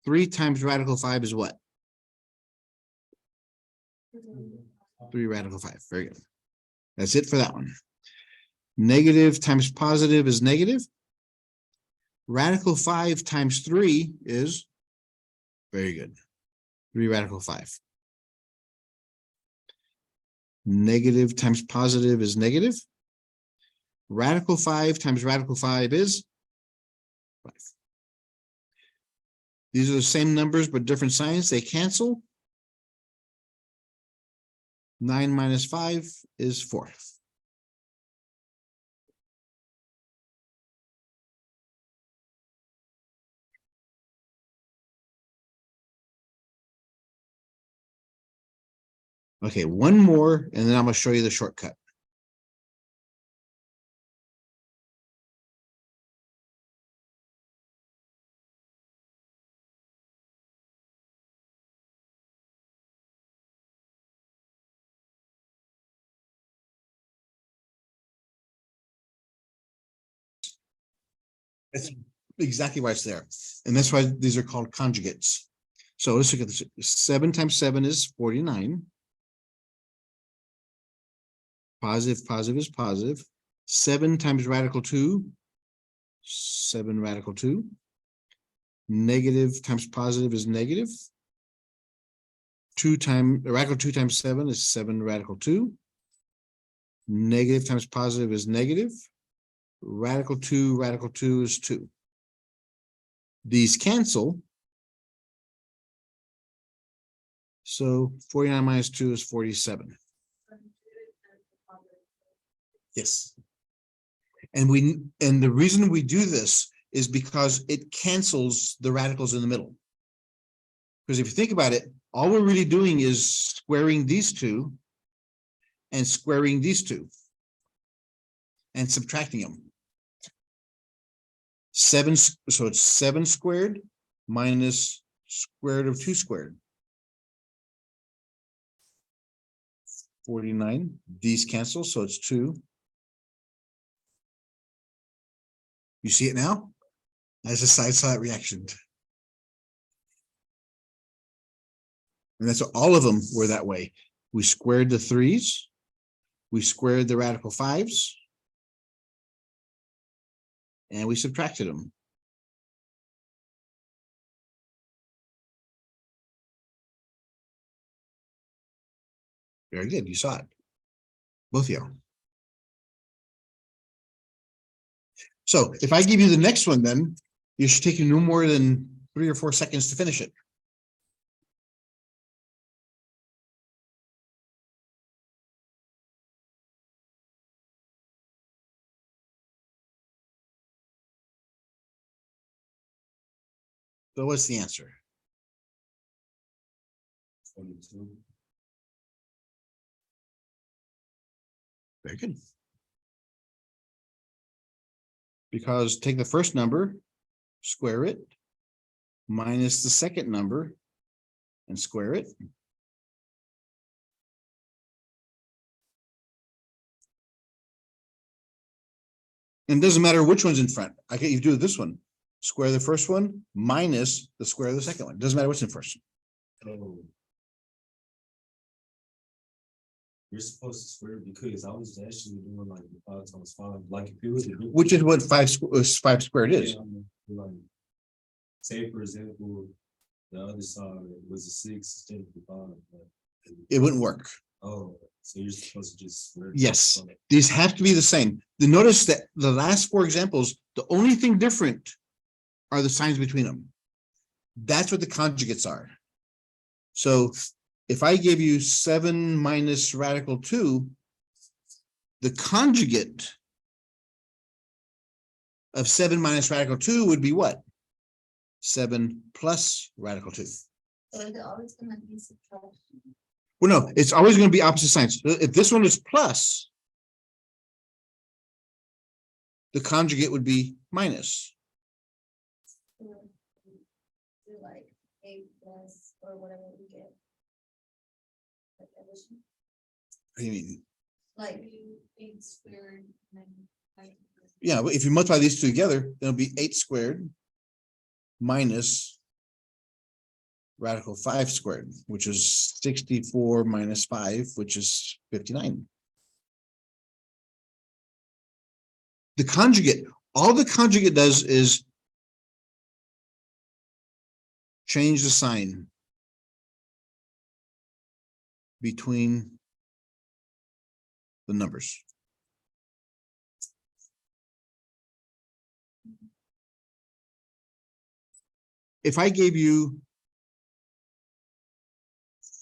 3 times radical 5 is what? 3 radical 5. Very good. That's it for that one. Negative times positive is negative. Radical 5 times 3 is very good. 3 radical 5. Negative times positive is negative. Radical 5 times radical 5 is 5. These are the same numbers, but different signs. They cancel. 9 minus 5 is 4. Okay, one more, and then I'm going to show you the shortcut. That's exactly why it's there. And that's why these are called conjugates. So let's look at this. 7 times 7 is 49. Positive, positive is positive. 7 times radical 2, 7 radical 2. Negative times positive is negative. Radical 2 times 7 is 7 radical 2. Negative times positive is negative. Radical 2 is 2. These cancel. So 49 minus 2 is 47. Yes. And the reason we do this is because it cancels the radicals in the middle. Because if you think about it, all we're really doing is squaring these two and squaring these two and subtracting them. 7, so it's 7 squared minus square root of 2 squared. 49. These cancel, so it's 2. You see it now? As a side saw that reaction. And that's all of them were that way. We squared the 3s. We squared the radical 5s. And we subtracted them. Very good. You saw it. Both of you. So if I give you the next one, then you should take you no more than 3 or 4 seconds to finish it. So what's the answer? 22. Very good. Because take the first number, square it, minus the second number, and square it. And it doesn't matter which one's in front. You do this one. Square the first one minus the square of the second one. Doesn't matter what's in first. Oh. You're supposed to square it because I was actually doing like the 5 times 5. Like if it was Which is what 5 squared is. Like, say for example, the other side was a 6 instead of the 5. But It wouldn't work. oh, so you're supposed to just square it. Yes, these have to be the same. Notice that the last 4 examples, the only thing different are the signs between them. That's what the conjugates are. So if I give you 7 minus radical 2, the conjugate of 7 minus radical 2 would be what? 7 plus radical 2. So is it always gonna be subtraction? Well, no, it's always going to be opposite signs. If this one is plus, the conjugate would be minus. Do like 8 plus or whatever we get. Like addition, I mean, like 8 squared and then 5. yeah, but if you multiply these two together, it'll be 8 squared minus radical 5 squared, which is 64 minus 5, which is 59. The conjugate, all the conjugate does is change the sign between the numbers. if I gave you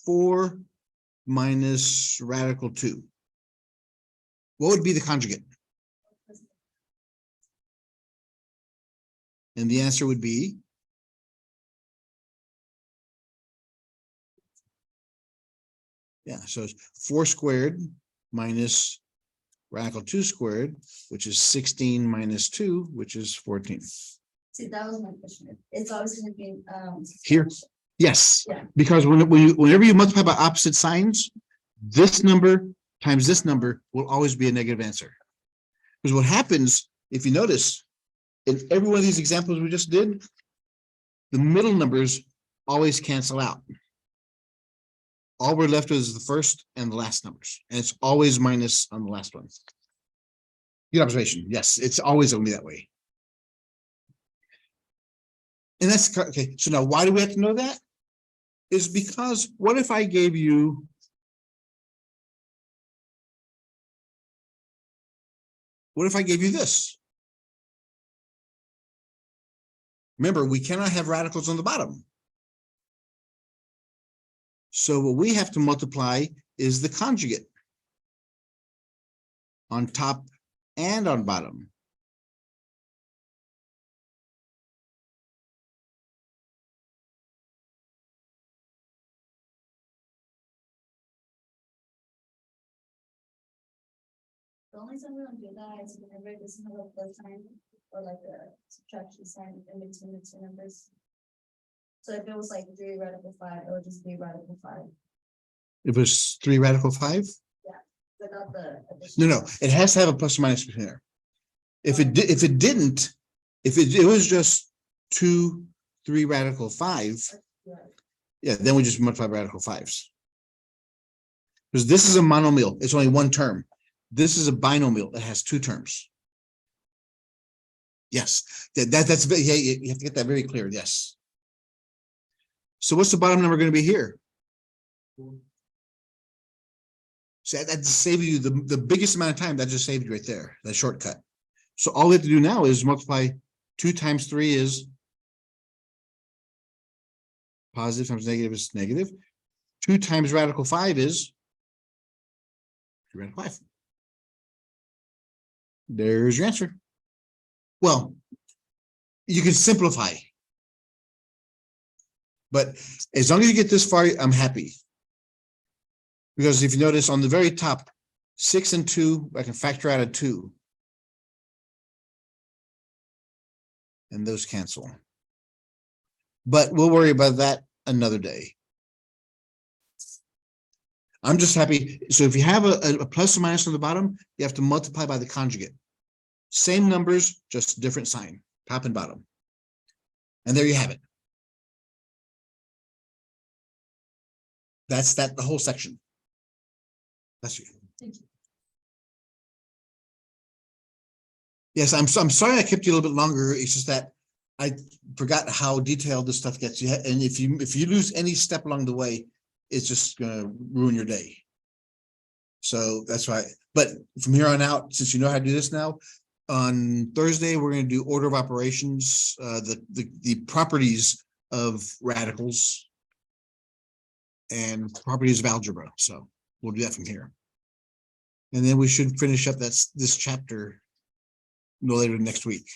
4 minus radical 2, what would be the conjugate? And the answer would be so it's 4 squared minus radical 2 squared, which is 16 minus 2, which is 14. See, that was my question. It's always gonna be, Here? Yes, Yeah. because whenever you multiply by opposite signs, this number times this number will always be a negative answer. Because what happens, if you notice, in every one of these examples we just did, the middle numbers always cancel out. All we're left with is the first and the last numbers, and it's always minus on the last one. Good observation. Yes, it's always only that way. And that's okay. So now why do we have to know that? Is because what if I gave you this? Remember, we cannot have radicals on the bottom. So what we have to multiply is the conjugate on top and on bottom. the only time we don't do that is whenever it doesn't have a plus sign or like a subtraction sign in between the two numbers. So if it was like 3 radical 5, it would just be radical 5 It was 3 radical 5. without the No, addition. no, it has to have a plus or minus between there. If it didn't, if it was just 2 3 radical 5, yeah, then we just multiply radical 5s. Because this is a monomial, it's only one term. This is a binomial, it has 2 terms. Yes, that's yeah, you have to get that very clear. Yes. So what's the bottom number going to be here? So that just saved you the biggest amount of time. That just saved you right there, that shortcut. So all we have to do now is multiply 2 times 3 is positive times negative is negative. 2 times radical 5 is 2 radical 5. There's your answer. Well, you can simplify, but as long as you get this far, I'm happy. Because if you notice on the very top, 6 and 2, I can factor out a 2. And those cancel. But we'll worry about that another day. I'm just happy. So if you have a plus or minus on the bottom, you have to multiply by the conjugate. Same numbers, just different sign, top and bottom. And there you have it. That's the whole section. That's you. Thank you. Yes, I'm sorry I kept you a little bit longer. It's just that I forgot how detailed this stuff gets. And if you lose any step along the way, it's just gonna ruin your day. So that's why. But from here on out, since you know how to do this now, on Thursday we're going to do order of operations, the properties of radicals and properties of algebra. So we'll do that from here, and then we should finish up this chapter no later than next week.